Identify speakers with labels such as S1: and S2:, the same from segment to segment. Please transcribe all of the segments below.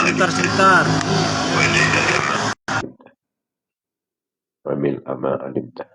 S1: Sebentar.
S2: وملء ما علمته.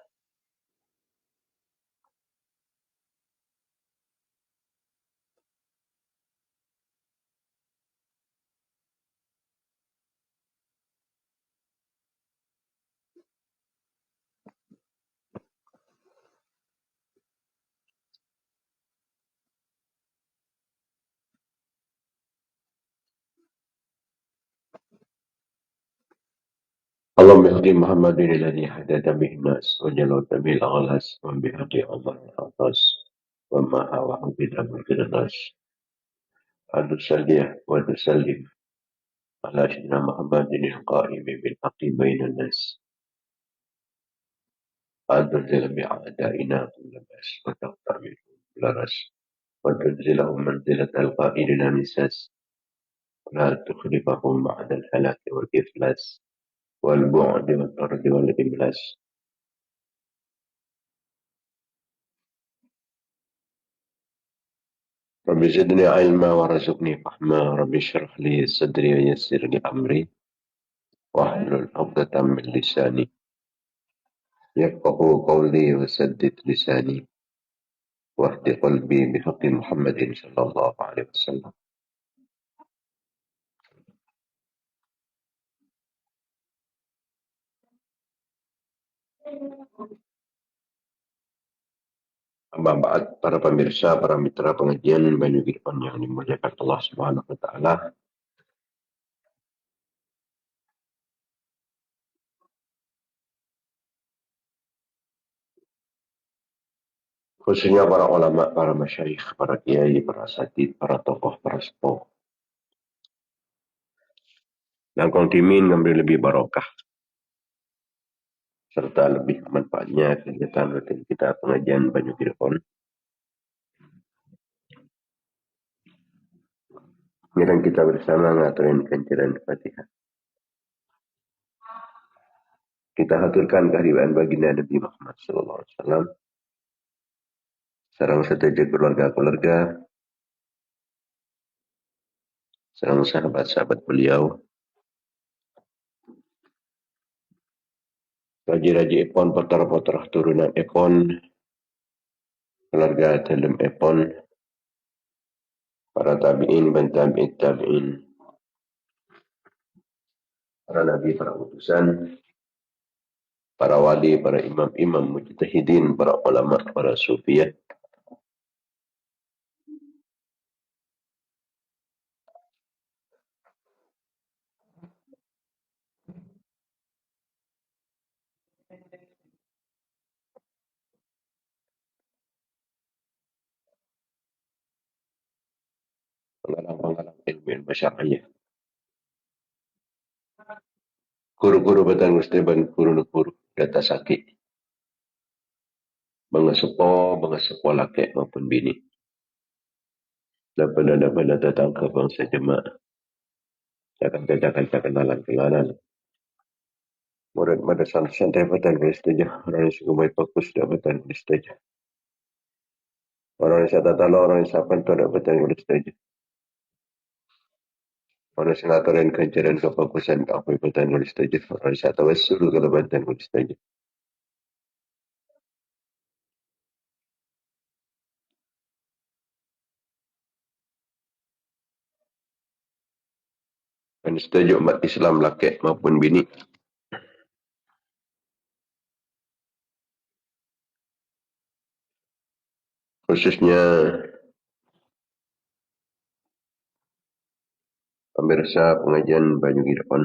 S2: اللهم اهد محمد الذي حدث به الناس وجلوت به الأغلاس وبهدي عمر العطاس وما هواه بدم الناس أن تصلي وتسلم على سيدنا محمد القائم بالحق بين الناس أن تنزل بأعدائنا كل بأس وتقطع منهم كل رأس وتنزلهم منزلة القائلين مساس ولا تخلفهم بعد الهلاك والإفلاس والبعد والطرد والإبلاس. رب زدني علما ورزقني فهما رب اشرح لي صدري ويسر لي أمري واحلل عقدة من لساني يفقهوا قولي وسدد لساني واهد قلبي بحق محمد صلى الله عليه وسلم. Amma ba'd, para pemirsa, para mitra pengajian Banyu Girfan yang dimuliakan Allah Subhanahu wa taala. Khususnya para ulama, para masyayikh, para kiai, para asatid, para tokoh, para sepuh. Dan kong timin ngambil lebih barokah serta lebih manfaatnya kegiatan rutin kita pengajian Banyu Girfan. Sekarang kita bersama ngaturin kancaran Fatihah. Kita haturkan kehadiran baginda Nabi Muhammad SAW. Sarang setuju keluarga-keluarga, sarang sahabat-sahabat beliau, raja-raja epon, potor-potor turunan epon, keluarga dalam epon, para tabi'in, dan tabi'in, para nabi, para utusan, para wali, para imam-imam mujtahidin, para ulama, para sufiyah. Pengalang-pengalang ilmu syar'iyah. Guru-guru batang gusteban, guru-guru data sakit. Bangga sepo laki maupun bini. Lapala datang ke bangsa jemaah. Jangan kenalan. Murid madrasah santai batang gusteja. Orang yang suka baik fokus dah batang gusteja. Orang yang tata orang yang sapan tu dah batang gusteja. Orang yang ngaturin kancaran kefokusan apa batang gusteja. Orang yang tawassul kalau batang gusteja. Dan setuju umat Islam laki maupun bini. Khususnya pemirsa pengajian Banyu Girfan.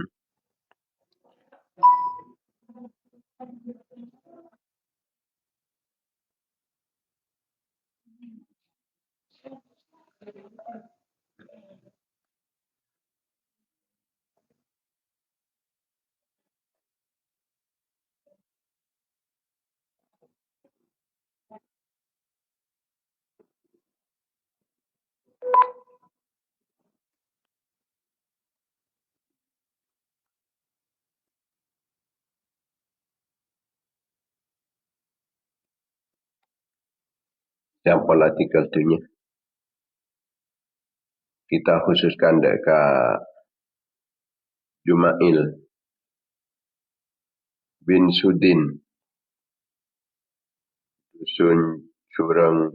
S2: Sampel artikel tunya. Kita khususkan dekat Jumail bin Sudin, dusun Curang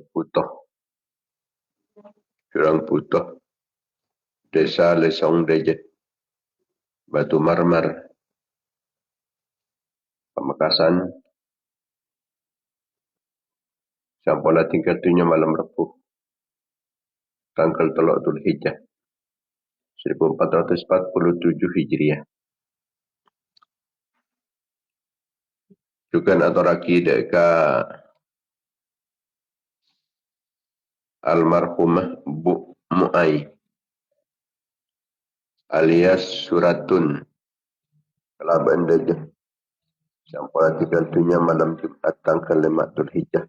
S2: Putoh, Desa Lesong Dejet, Batu Marmar, Pamekasan, sampailah tingkat tunya malam Repuh, tanggal telok Dzulhijjah, 1447 Hijriah. Juga atau lagi deka almarhumah Bu Mu'ay alias Suratun Kelaban Dajah, sampailah tingkat tunya malam Jumat tanggal 5 Dzulhijjah,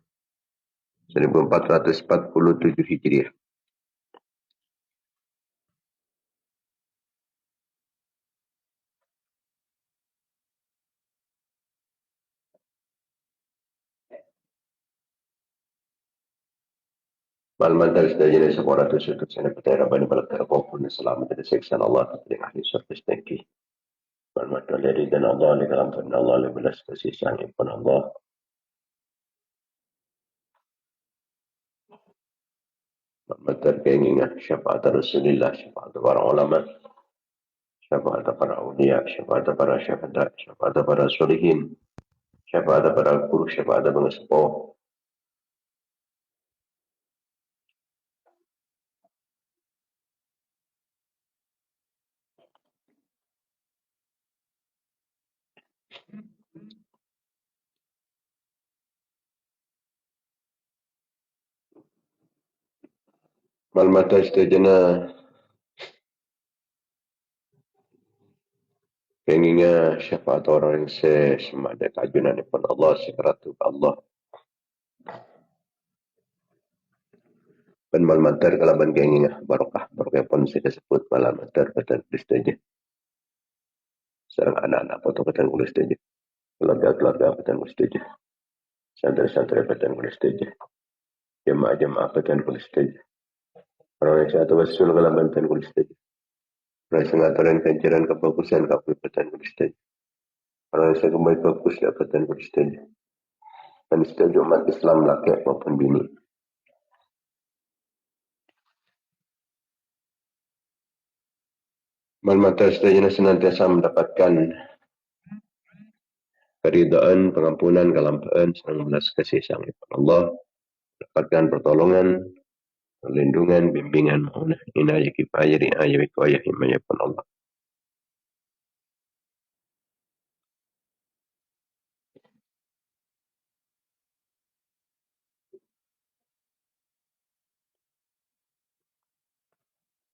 S2: 1447 Hijriah. Malaman dari sedajian sekolah tersebut saya percaya Rabbani balak terapapun selamat dari siksaan Allah yang ahli surga sedengki. Malaman dari dan Allah di dalam firman Allah lebih belas kasih sayang pun Allah. Malaman terkeinginan syafaat Rasulullah, syafaat para ulama, syafaat para awliya, syafaat para syuhada, syafaat para solihin, syafaat para guru, syafaat para sepuh. Malaman tersedajian pengingat syafaat orang yang semada kajunan pun Allah sekeratu Allah. Dan malam matar kalaban kengingah barokah pun saya sebut malam matar kata tulis saja. Serang anak-anak foto kata tulis saja. Keluarga kata tulis saja. Santri-santri kata tulis saja. Jemaah-jemaah kata tulis saja. Orang yang satu wasul kalaban kata tulis saja. Orang yang ngaturan kancaran kefokusan kata tulis saja. Orang yang kembali fokus dapat tulis saja. Dan setuju umat Islam laki maupun bini. Malam matar setuju senantiasa mendapatkan keridaan, pengampunan, kelampaan, senang belas kasih sayang Allah, dapatkan pertolongan, perlindungan, bimbingan, maunah, inayah, kifayah, riayah, wikayah, himayah pun Allah.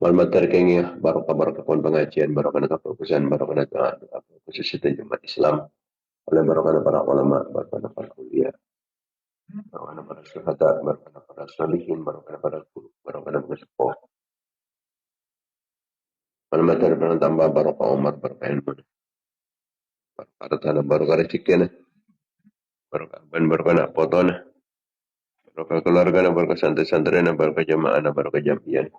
S2: Malaman terkengih, barokah pun pengajian, barokah kefokusan, barokah doa, khususnya umat Islam, oleh barokah para ulama, barokah para ulia, barokah para syuhada, barokah para salihin, barokah para guru, barokah para sepuh. Malaman terkengih tambah barokah Umar, barokah ilmu, barokah tanah, barokah rezeki, barokah ban, barokah potona, barokah keluarga, barokah santri-santri, barokah jamaah, barokah jamiah.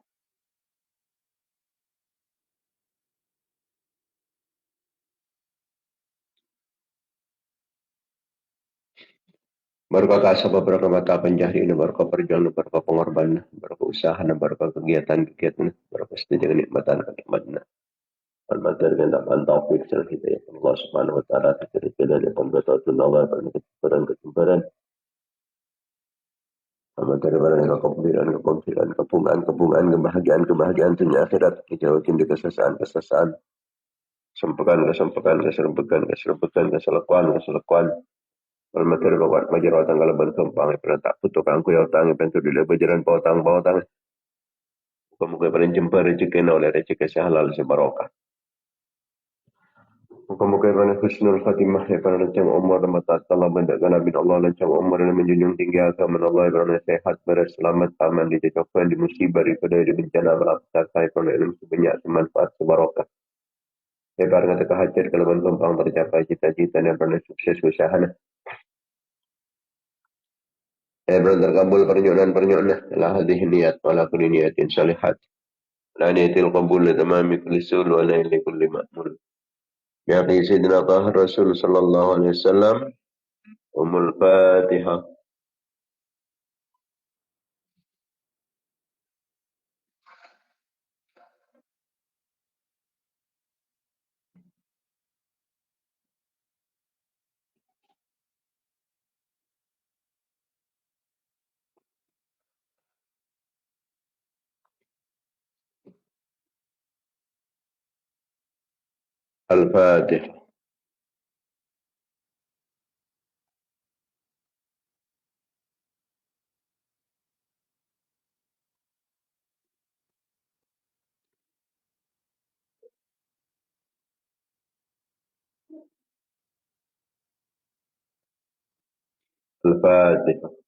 S2: Barokah kasab, barokah mata penjahri, barokah perjuangan, barokah pengorbanan, barokah usaha, barokah kegiatan, barokah setiap kenikmatan. Al-Matar dengan tak taufik serta hidayah Allah Subhanahu wa taala terkena dan bertauhid Allah dan kebenaran. Al-Matar dengan kebungaan, kebahagiaan dunia akhirat, dijauhin di kesesaan, keserempekan. Al-Matar bawa majar tanggal bentuk pang pernah tak putuk angku ya tang pentu di lebaran pautang. Muka paling jumpa rezeki oleh rezeki sehalal sebarokah. Muka-muka yang husnul khatimah ya para lancang umur dan mata Allah mendakkan Nabi Allah lancang umur dan menjunjung tinggi agama Allah yang sehat berselamat aman dijauhkan di musibah daripada bencana malapetaka yang ilmu sebanyak semanfaat sebarokah. Ya para kata hajat kalau tumpang tercapai cita-cita yang pernah sukses usaha. Ya pernah terkabul pernyunan telah hadih niat wala kulli niatin salihat. La niatil qabul li tamami kulli sul wa la li kulli ma'mul. بحق سيدنا طه الرسول صلى الله عليه وسلم. الفاتحة. الفاتحة. الفاتحة.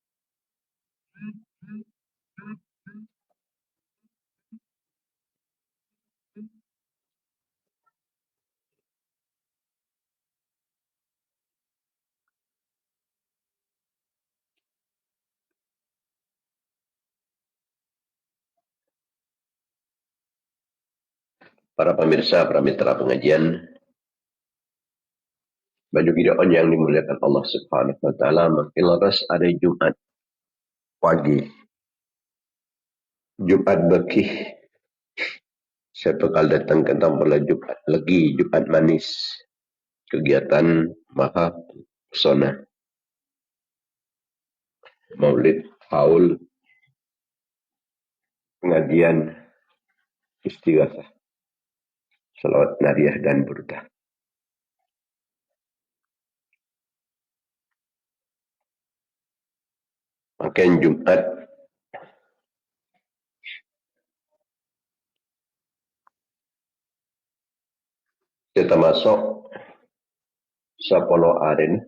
S2: Para pemirsa, para mitra pengajian, baju gideon yang dimuliakan Allah Subhanahu wa taala, makin leres hari Jumat pagi. Jumat bekih. Saya bakal datang ke tempat Jumat lagi, Jumat manis. Kegiatan maha pesona. Maulid, haul, pengajian, istighasah, salawat nariyah dan burdah. Makin Jumat kita masuk 10 aren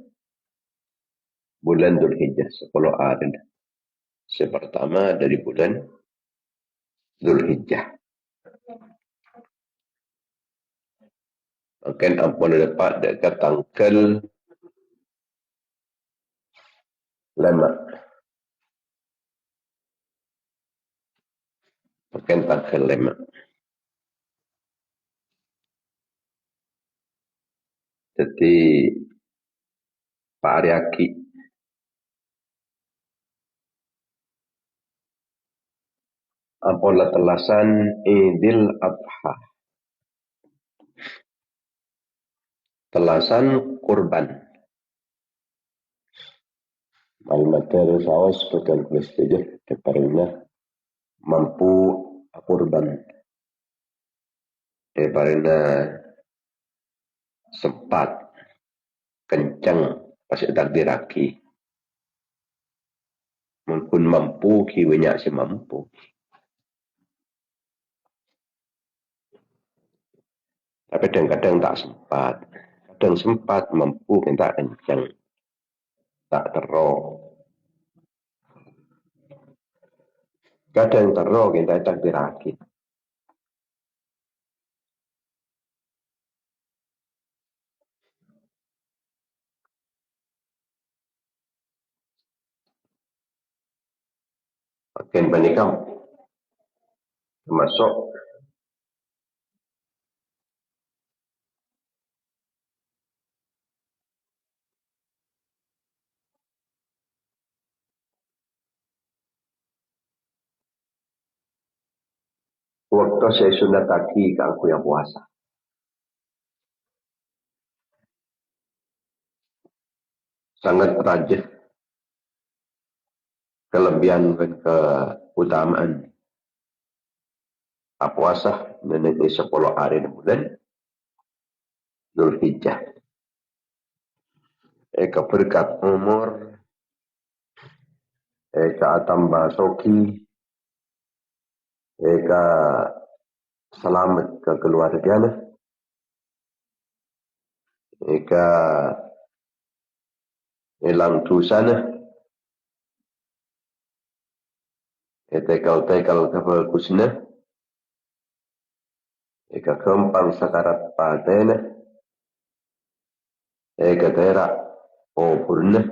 S2: bulan Dzulhijjah, 10 aren. Sepertama dari bulan Dzulhijjah. Makin ampun dapat dekat tanggal 5. Makin tanggal 5. Jadi Pak Aryaki ampun telasan Idul Adha. Telasan kurban. Al-Matar sawas pekan prestijah keparina mampu kurban. Keparina sempat kencang pas takdiraki. Mungkin mampu kiwanya si mampu. Tapi kadang-kadang tak sempat. Kadang sempat mampu kita kencang. Tak teruk. Kadang teruk kita takdiraki. Makin panikam. Termasuk waktu saya sunat kaki ke aku yang puasa. Sangat rajin kelebihan dan keutamaan puasa menjadi 10 hari di bulan Dzulhijjah. Eka berkat umur, eka tambah soki, eka selamat ke keluarganya, eka hilang dosanya, etekal-tekal kebagusannya, eka kempang sakarat patena, eka terak oburna,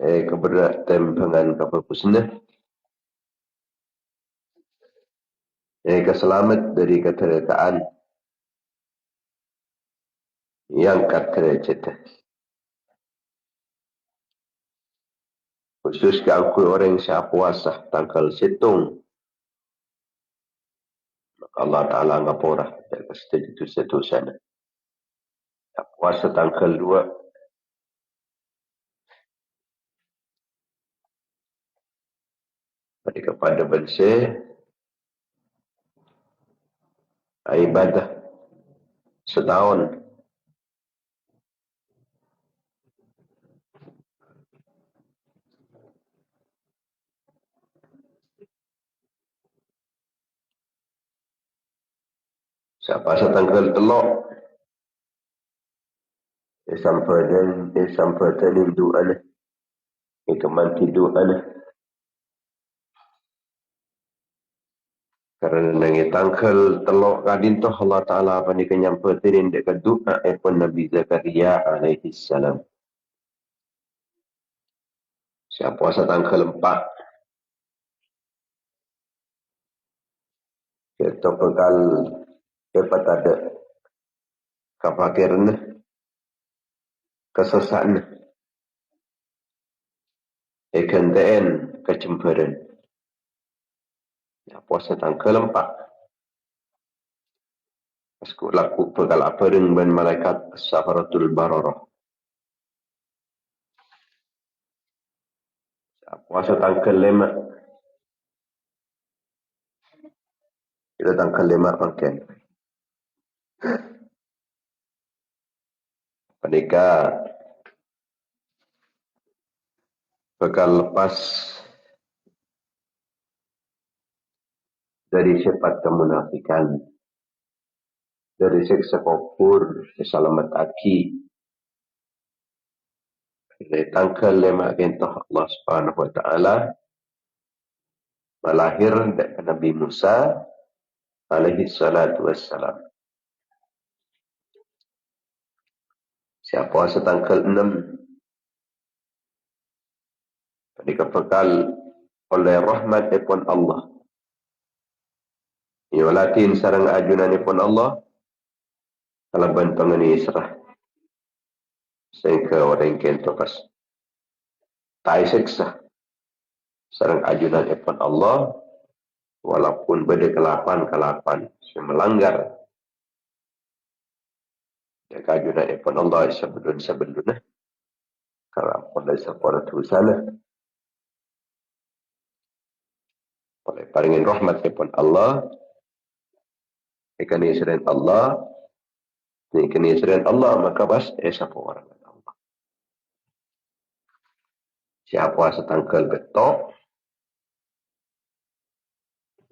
S2: eka berat tembangan kebagusannya, eka selamat dari kecelakaan yang kata cerita. Khusus ke aku orang yang puasa tanggal situng. Maka Allah Ta'ala ngapura. Dan setuju sana. Puasa tanggal 2. Pada kepada bangsa ibadah setahun. Siapa tanggal telok. Sampai dan doa ni. Ikaman tidur ni. Kerana nanti tanggal telok kadin tu Allah Ta'ala pani kenyampatirin dekat doa epon Nabi Zakaria alaihi salam. Siapa puasa tanggal 4. Kita pekal dapat ada kefakiran kesesaan ikantain kecemburuan. Ya, puasa tanggal 4. Pasku laku pekal apareng ben malaikat safaratul bararah. Ya, puasa tanggal 5. Kita tanggal 5 makan. Panika bekal lepas dari sifat kemunafikan, dari siksa kubur, selamat aki. Dari tanggal 5 gentah Allah Subhanahu Wa Taala melahir dari Nabi Musa alaihi salatu wassalam. Siapa puasa tanggal 6 dikepekal oleh rahmat ipun Allah. Iwalatin sarang ajunan ipun Allah kalaban pangani Israh. Sehingga orang kentokas tai siksa sarang ajunan ipun Allah walaupun beda kelapan melanggar ya ajunan ipun Allah sebelum kalau pada separuh sana oleh paringin rahmat ipun Allah ikan Israel Allah ikan Israel Allah maka bas siapa orang Allah siapa setangkal betok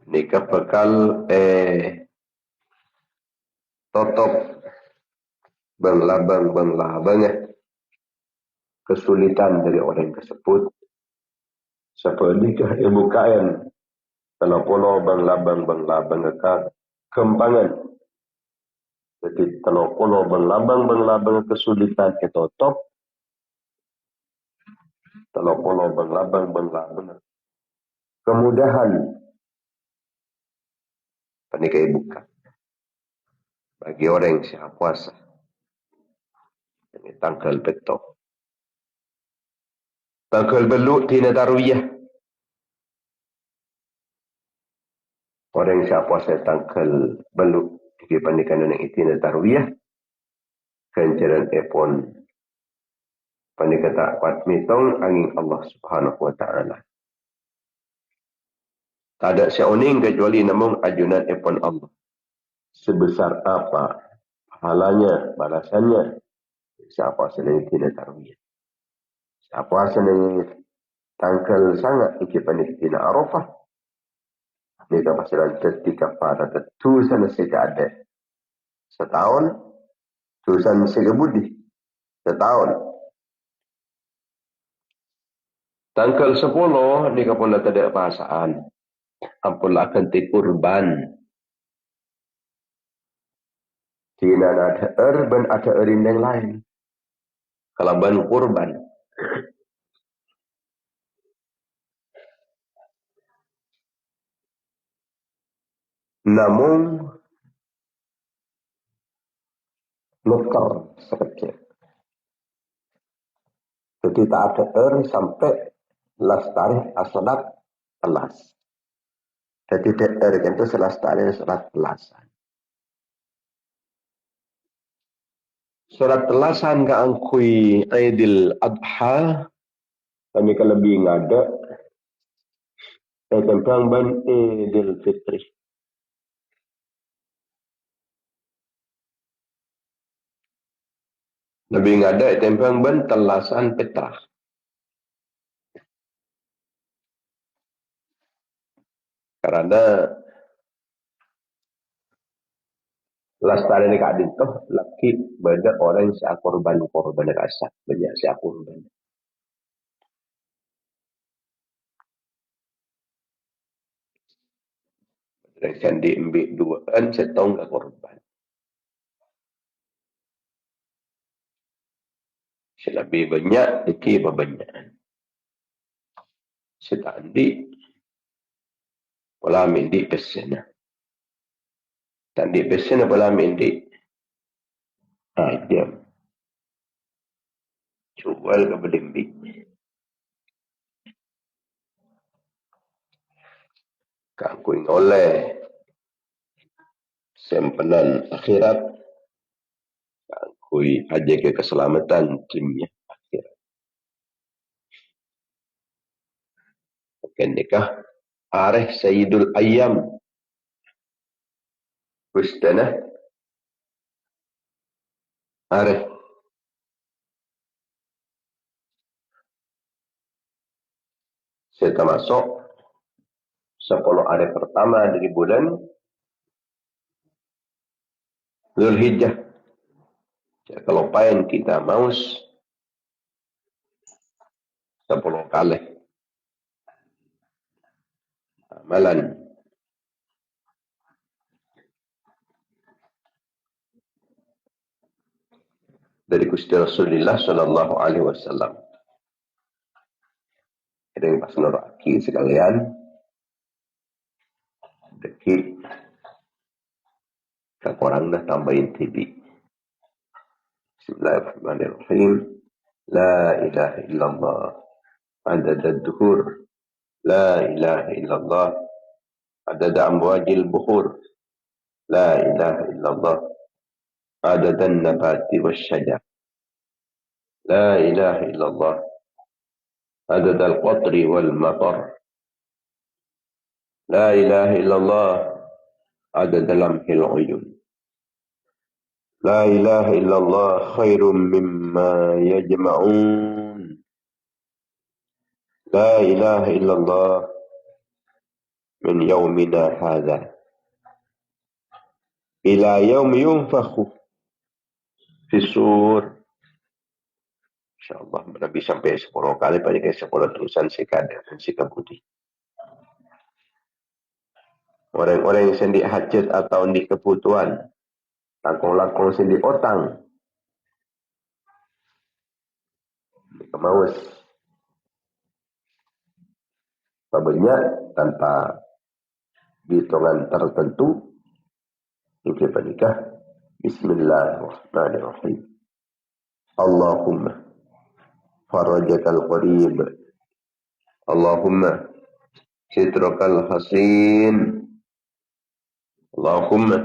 S2: nikah bekal totop bang-labang kesulitan dari orang tersebut siapa nikah bukaan kalau pulau bang-labang kembangan jadi kalau pulau bang-labang kesulitan totop kalau pulau bang-labang kemudahan pernikahan buka bagi orang yang siap puasa ini tanggal betok tanggal beluk tina darwiyah orang yang siap puasa tanggal beluk di pernikahan yang tina darwiyah kencaran epon pernikahan tak kuat mitong angin Allah Subhanahu Wa Ta'ala tak ada seorang kecuali namun ajunan epon Allah sebesar apa pahalanya, balasannya siapa senang tina tarwiyah siapa senang tanggal sangat ikipan tina Arafah mereka pasaran ketika pada tulisan sejak ada setahun tulisan segabudi setahun tanggal 10 mereka pun tak ada bahasaan ampun akan kurban tina ada urban ada erin yang lain kalau ban kurban namun nuker sekecil. Jadi tak ada sampai lastari asalat telas. Jadi itu selastari salat telasan. Salat telasan ka angkui Aidil Adha kami kelebih ngada tentang ban Idul Fitri. Lebih ngada tentang ban telasan petrah. Karena lastari ni kadin toh laki banyak orang yang korban rasa banyak siap korban. Dan diambil duaan setong ke korban. Selebih banyak diki banyak. Setandi pola mindi pesena. Tandi pesena pola mindi. Jam. Jual ke berdimbi. Kangkuing oleh sempanan akhirat. Kangkuing aja ke keselamatan dunia akhirat. Mungkin nikah. Areh Sayyidul Ayyam. Kustana. Areh. Saya termasuk 10 hari pertama dari bulan Zulhijjah. Kalau pain kita maus 10 kali amalan dari Gusti Rasulullah sallallahu alaihi wasallam. Ini pas neraki sekalian deki ke korang dah tambahin TV. Bismillahirrahmanirrahim. La ilaha illallah adad ad-duhur. La ilaha illallah adad amwajil buhur. La ilaha illallah adad an-nabati wasyajar. La ilaha illallah adad al-qatri wal matar. La ilaha illallah adad lamhil uyun. La ilaha illallah khairum mimma yajma'un. La ilaha illallah min yawmina hadha ila yawm yunfakhu fi sur. InsyaAllah Nabi sampai 10 kali banyak 10 tulisan sekadar dan sikabudi. Orang-orang yang sendi hajat atau di kebutuhan langkong-langkong sendi otang di kemaus banyak tanpa hitungan tertentu ini menikah. Bismillahirrahmanirrahim. Allahumma farajakal qarib. Allahumma sitrakal hasin. Allahumma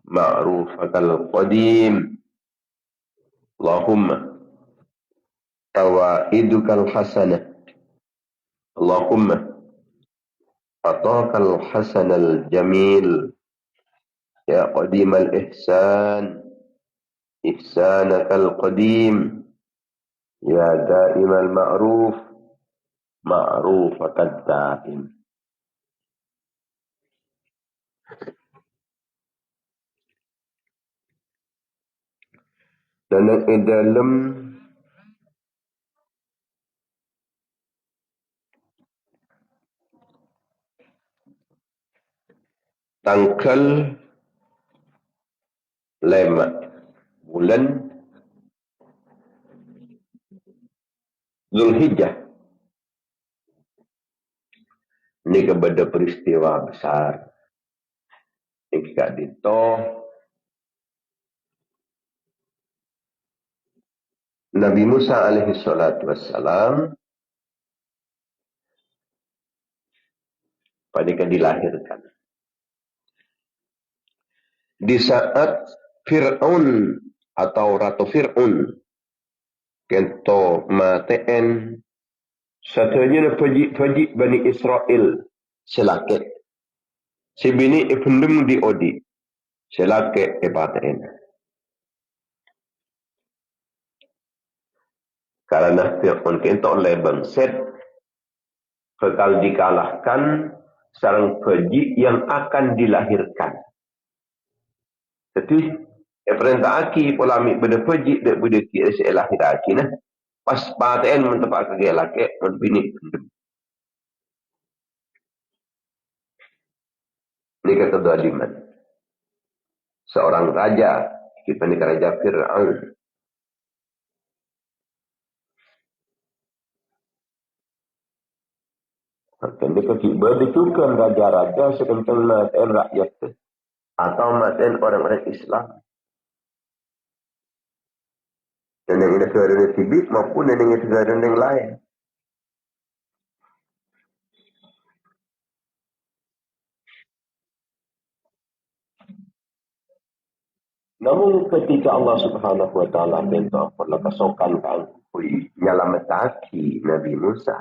S2: ma'rufakal qadim. Allahumma tawaidukal hasanah. Allahumma ataqal hasanal jamil. Ya qadimal ihsan ihsanakal qadim. Ya daimal ma'ruf ma'rufakad daim. Dan di dalam tanggal 5 bulan Zulhijjah ini kepada peristiwa besar yang kita dito Nabi Musa alaihi salatu wassalam pada dilahirkan. Di saat Fir'aun atau Ratu Fir'aun kento mateen satunya faji Bani Israel selakit. Si bini ifundum di odi selakit epateen. Karena Fir'aun kento lebang set kekal dikalahkan sarang faji yang akan dilahirkan. Jadi perintah aki polami benda faji dek benda ki lahir aki nah. Pas paten mentepak ke laki bini fundum. Ini kata kedoliman. Seorang raja, kita ni Raja Fir'aun. Ini ketika berdetukan raja-raja sekentang maten rakyat atau maten orang-orang Islam. Dan yang negara Tibet maupun yang negara yang lain. Namun ketika Allah Subhanahu Wa Taala minta Allah kesokan kangkui nyalametaki Nabi Musa.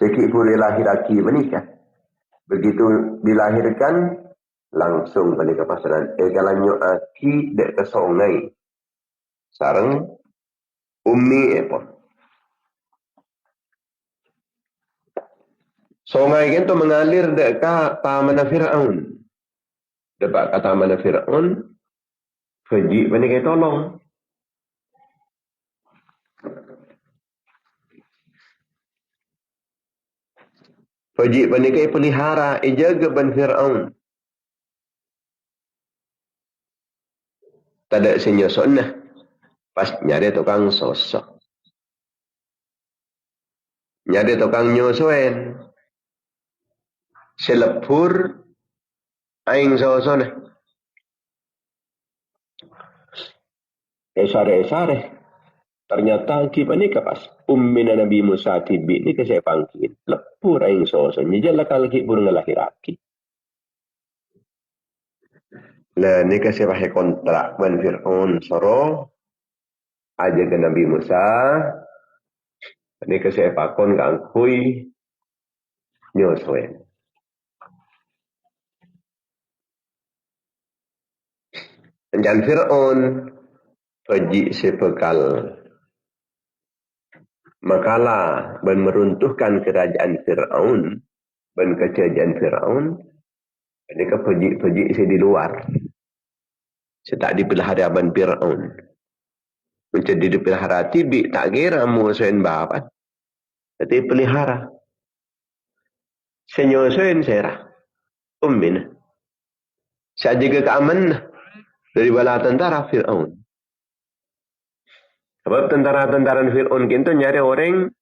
S2: Sikit boleh lahir aki menikah. Begitu dilahirkan langsung balik ke pasaran. Galanyo aki dek ke sungai. Sarang ummi apa? Sungai itu mengalir dek ke taman Fir'aun. Dapat kata taman Fir'aun. Faji menikah tolong. Faji menikah pelihara. Ijaga ban Fir'aun. Tak ada senyosok nah. Pas nyari tukang sosok. Nyari tukang nyosoen. Selepur. Aing sosok nah. Esare. Ternyata kita ni pas ummina Nabi Musa tibi ni ke saya pangkin. Lepur aing sosok. Nyajalah kalki burung lahir aki. Lah ni ke saya pakai kontrak ban Fir'aun soro. Aja ke Nabi Musa. Ini ke saya pakon kangkui nyosoen. Dan Fir'aun faji sepekal makalah dan meruntuhkan kerajaan Fir'aun dan kejayaan Fir'aun. Ini ke faji saya di luar. Saya tak dipelihara ban Fir'aun. Menjadi dipelihara tibi tak kira musuhin bapak. Tapi pelihara. Saya nyosoin serah. Ummin. Saya jaga keamanan dari bala tentara Fir'aun. Sebab tentara-tentara Fir'aun itu nyari orang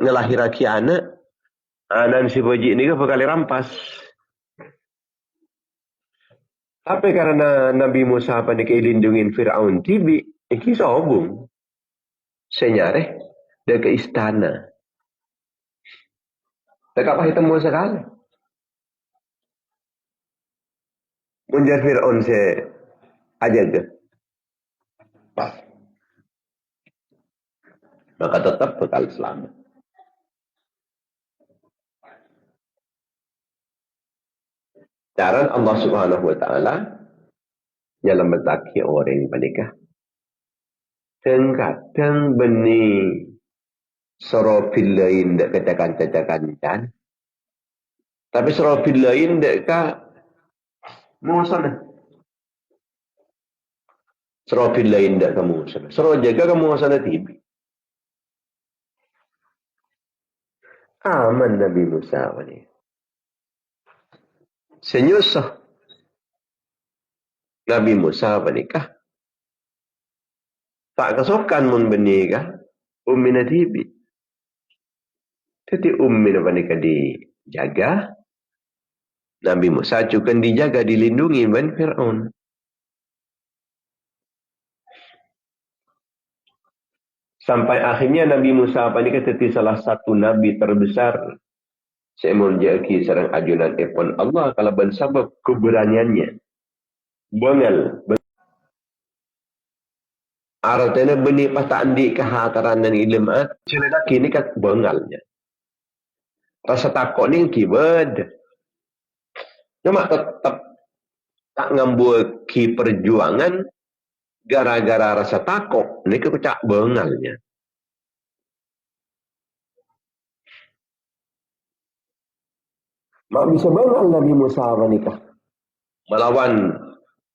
S2: ngelahiraki anak. Anak si Boji ini bakal rampas. Tapi karena Nabi Musa pandai lindungin Fir'aun tibi, iki sobung. Saya nyari dia ke istana. Tak apa temu sekali. Munjar Fir'aun saya ajaga. Maka tetap bakal selamat. Cara Allah Subhanahu Wa Taala nyelamatake orang menikah. Kadang benih sorofil lain dek katakan kan. Tapi sorofil lain dek ka muasana. Sorofil lain dek ka muasana. Soro jaga ka muasana tibi. Aman Nabi Musa ni. Senyusah. Nabi Musa menikah. Tak kesokan mun benikah. Ummina tibi. Jadi ummina menikah dijaga. Nabi Musa juga dijaga, dilindungi ban Fir'aun. Sampai akhirnya Nabi Musa panika teti salah satu nabi terbesar semun jaki sareng ajunan epon Allah kalaban sabab keberaniannya. Bengal. Artinya benih pas andi kehataran dan ilmu cerita kini kan bengalnya. Rasa takut ni kibad. Cuma tetap tak ngambil ki perjuangan gara-gara rasa takut. Ini kecak bengalnya. Mak bisa bengal Nabi Musa menikah. Melawan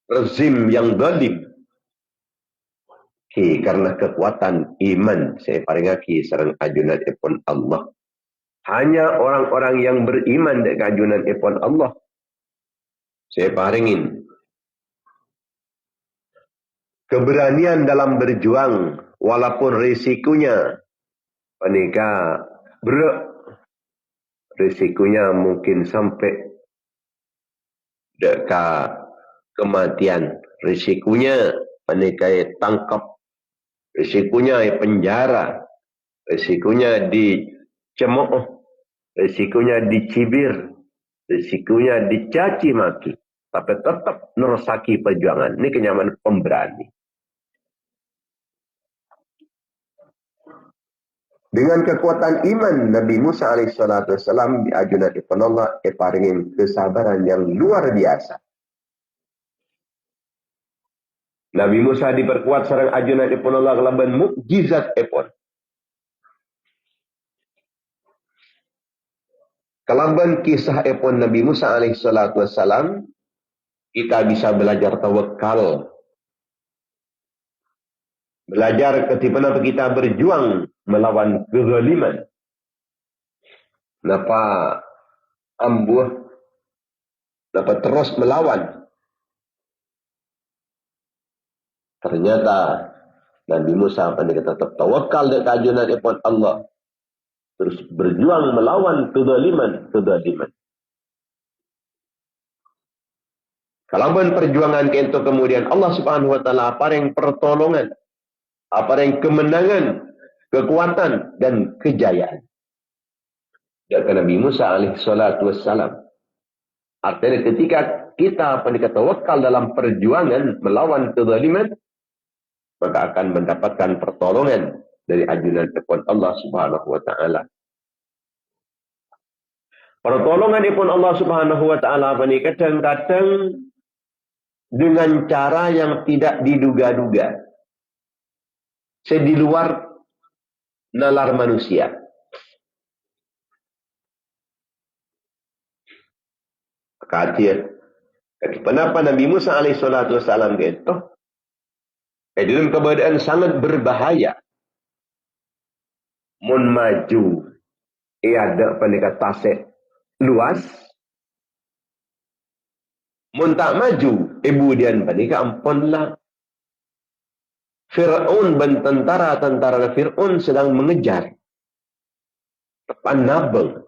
S2: rezim yang zalim. Karena kekuatan iman saya paringaki sareng ajunan ipun Allah. Hanya orang-orang yang beriman dengan ajunan ipun Allah saya paringin keberanian dalam berjuang walaupun risikonya panika berat, risikonya mungkin sampai dekat kematian, risikonya panika tangkap, risikonya penjara, risikonya dicemooh, risikonya dicibir, risikonya dicaci maki, tapi tetap nerosaki perjuangan. Ini kenyamanan pemberani. Dengan kekuatan iman Nabi Musa alaihissalam di ajunan ipun Allah paringin kesabaran yang luar biasa. Nabi Musa diperkuat sareng ajunan ipun Allah kelaban mukjizat ipun. Kelaban kisah ipun Nabi Musa alaihissalam kita bisa belajar tawakal. Belajar ketika kita berjuang melawan kezaliman. Napa ambuh, napa terus melawan. Ternyata Nabi Musa pandai tetap tawakal di kajunan ipun Allah. Terus berjuang melawan kezaliman. Kalaban perjuangan itu kemudian Allah Subhanahu wa taala paring pertolongan, paring kemenangan, kekuatan dan kejayaan. Dari Nabi Musa alaihi salatu wassalam. Artinya ketika kita tawakal dalam perjuangan melawan kezaliman, maka akan mendapatkan pertolongan dari ajunan ipun Allah Subhanahu wa taala. Pertolongan ipun Allah Subhanahu wa taala kadang-kadang dengan cara yang tidak diduga-duga. Di luar nalar manusia. Kadir. Kenapa Nabi Musa alaihissalatu wassalam gitu? Dalam keadaan sangat berbahaya. Mun maju. Ada pendekat tasik luas. Mun tak maju. Kemudian pendekat ampunlah. Fir'aun dan tentara-tentara Fir'aun sedang mengejar. Tepan nabeng.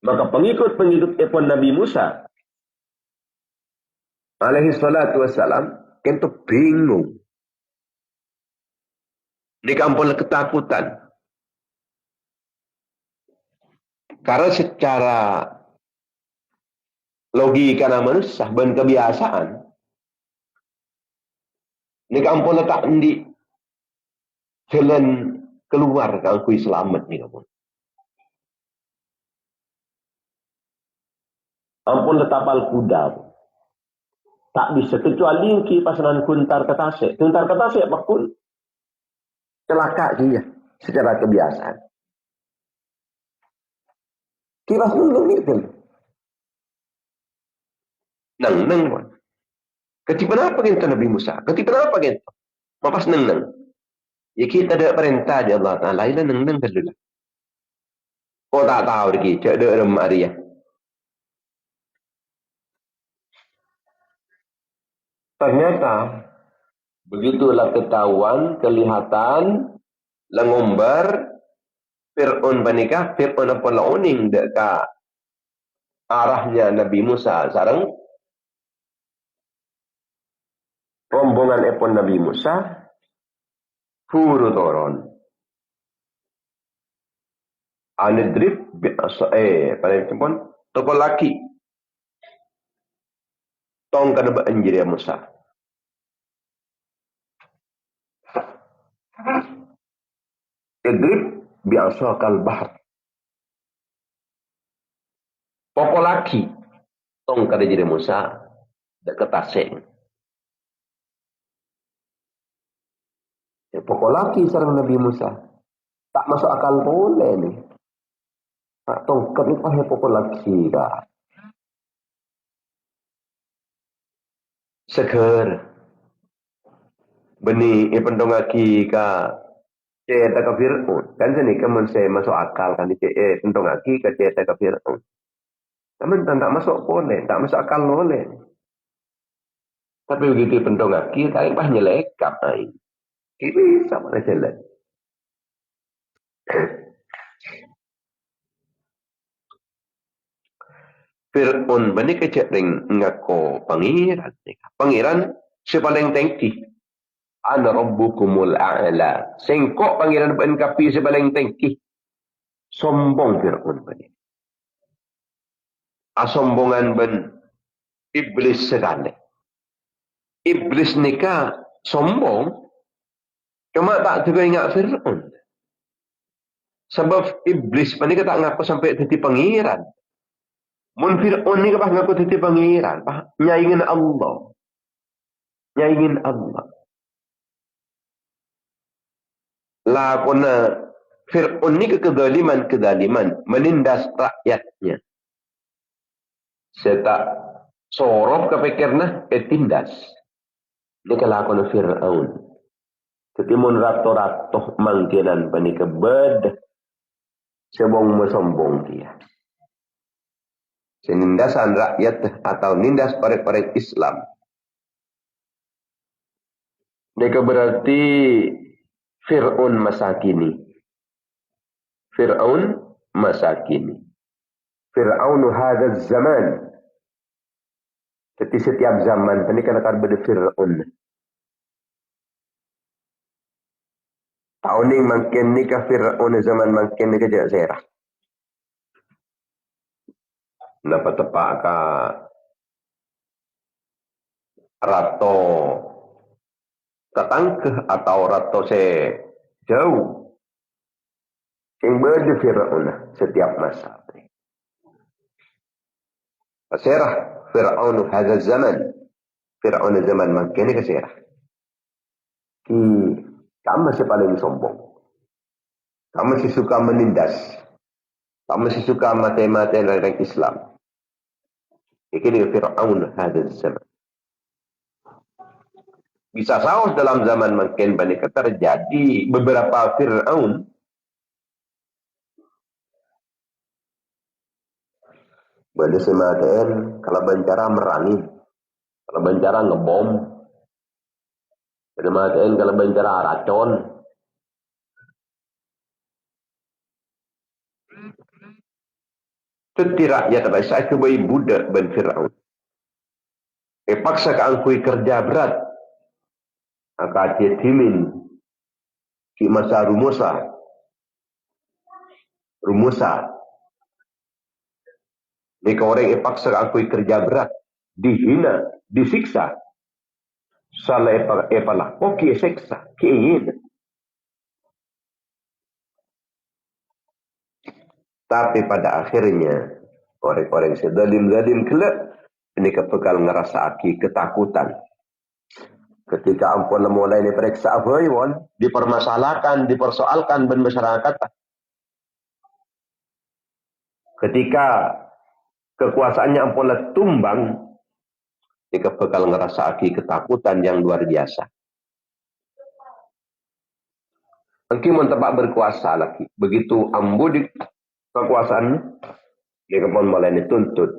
S2: Maka pengikut-pengikut ipun Nabi Musa alaihi salatu wassalam itu bingung. Ini kampung ketakutan. Karena secara logika manusia dan kebiasaan ini kampung letak di jalan keluar kangkui selamat nih kampung. Ampun letapal kuda. Tak bisa kecuali ki pasanan kuntar ketasik. Kuntar ketasik bakul celaka dia secara kebiasaan. Kira dulu itu. Nang pun. Ketipan apa kita Nabi Musa? Ketipan apa kita? Mapas nang. Ya kita ada perintah di Allah Ta'ala. Ila nang kedua. Kau tak tahu lagi. Cak ada rumah dia. Ternyata begitulah ketahuan, kelihatan, lengumbar, Fir'aun panikah, Fir'aun apa launing dekat arahnya Nabi Musa sareng rombongan epon Nabi Musa huru toron anidrip paling tempon toko laki tong kada anjir ya Musa idrip biasa kal bahar toko laki tong kada jadi Musa dekat taseng pokok laki sarang Nabi Musa tak masuk akal boleh nih tak tongkat ni pakai pokok laki dah seger beni pendong aki ka cerita ke Fir'aun kan sini kemen saya masuk akal kan di pendong aki ka cerita ke Fir'aun teman tak masuk boleh tak masuk akal boleh tapi begitu pendong aki tak pah nyelekap ai ini sama jalan Fir'aun bani kecering ngako pangeran sepaling tengki ana rabbukumul a'la sengkok pangeran ben kapi sepaling tengki sombong Fir'aun bani asombongan ben iblis sekali iblis nikah sombong cuma tak juga ingat Fir'aun sebab iblis bani tak ngaku sampai jadi pangeran mun Fir'aun ni pas ngaku jadi pangeran nyaingin Allah lakona Fir'aun ni kedaliman menindas rakyatnya saya tak sorop kepikirna tindas ini kelakon Fir'aun ketimun rato-rato mangkinan pani kebed sebong mesombong dia senindasan rakyat atau nindas parek-parek Islam mereka berarti Fir'aun masakini Fir'aunu hadzal zaman jadi setiap zaman ini kan akan ada Fir'aun tahun ini makin nikah Fir'aun zaman makin nikah jarak serah dapat tepak ka rato tatangkeh atau rato se jauh yang berde Fir'aun setiap masa serah Fir'aun hadzal zaman Fir'aun zaman makin nikah serah kamu masih paling sombong. Kamu masih suka menindas. Kamu masih suka mati-mati orang Islam. Ini Fir'aun hadzal zaman. Bisa saus dalam zaman makin banyak terjadi beberapa Fir'aun. Bada sematen kalau bencara merangi. Kalau bencara ngebom. Matiin kalau bencara racun. Teti rakyat apa saya kebayi budak ben Fir'aun. Paksa keangkui kerja berat. Akajet himin. Ki masa rumusa. Mereka orang paksa keangkui kerja berat. Dihina, disiksa. Salah epalah. Oke seksa. Keingin. Tapi pada akhirnya orang-orang sedalim-dalim kelak ini kepekal ngerasa ketakutan. Ketika ampun mulai diperiksa abayon, dipermasalahkan, dipersoalkan ben masyarakat. Ketika kekuasaannya ampun tumbang, ini kepekal ngerasa ketakutan yang luar biasa. Engki mentebak berkuasa lagi. Begitu ambudik kekuasaannya, dia kemudian mulai dituntut.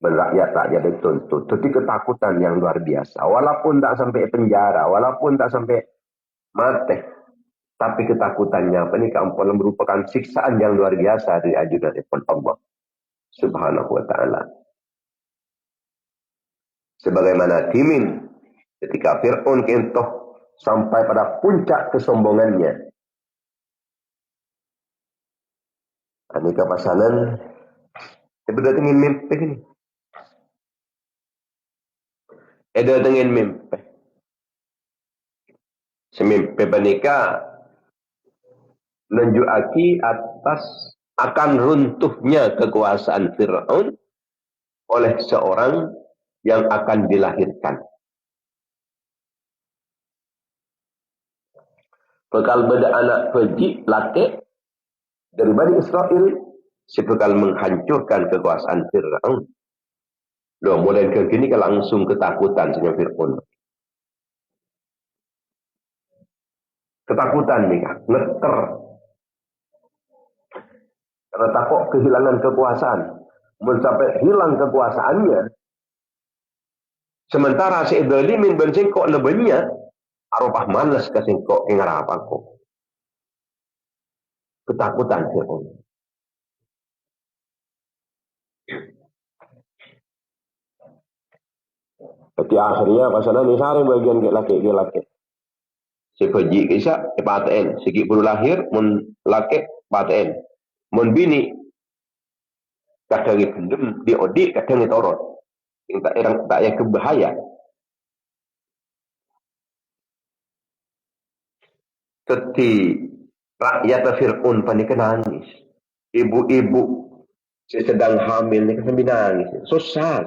S2: Rakyat dituntut. Jadi ketakutan yang luar biasa. Walaupun tak sampai penjara, walaupun tak sampai mati. Tapi ketakutannya ini keampunan merupakan siksaan yang luar biasa dari ajudan Allah Subhanahu wa ta'ala. Sebagaimana Timin ketika Fir'aun kentoh sampai pada puncak kesombongannya. Anika pasanan ibu datengin mimpi ini. Datengin mimpi. Semimpi panika menunjukaki atas akan runtuhnya kekuasaan Fir'aun oleh seorang yang akan dilahirkan. Bekal beda anak keji laki dari Bani Israel, sebekal menghancurkan kekuasaan Fir'aun. Loh, mulai ke gini kan langsung ketakutan senyum Fir'aun. Ketakutan nih, ngeter. Karena takut kehilangan kekuasaan. Mencapai hilang kekuasaannya. Sementara si Ibrahim bin Singkok lebihnya, arupah malas ke Singkok yang ngarap aku. Ketakutan Fir'aun. Jadi akhirnya pasanan isaring bagian laki-laki. Si Faji kisah, paten. Segi baru lahir, mun laki, paten. Mun bini, kadang pendem, diodik, kadang torot. Yang tak yang kebahaya. Teti rakyat Fir'aun panik nangis. Ibu-ibu sedang hamil ni kan nangis. Susah.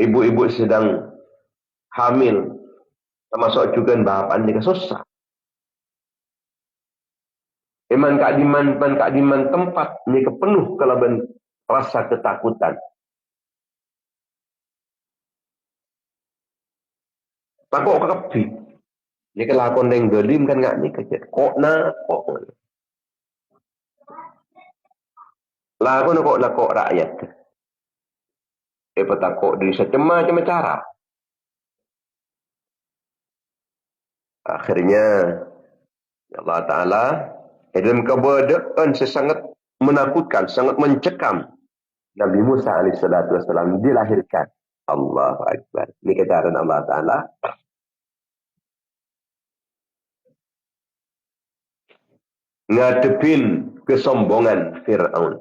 S2: Ibu-ibu sedang hamil, termasuk juga bapak ni kan susah. Iman keadiman tempat ni penuh kelaban rasa ketakutan. Takut kekepi. Ni kelakon yang gelim kan ngak ni kecil. Kok na, kok. Lakon kok rakyat. Petakok diri macam cara. Akhirnya Allah Ta'ala dalam keberadaan sesangat menakutkan, sangat mencekam. Nabi Musa alaihissalatu wassalam dilahirkan. Allahu Akbar. Ini kejaran Allah Ta'ala. Ngadepin kesombongan Fir'aun.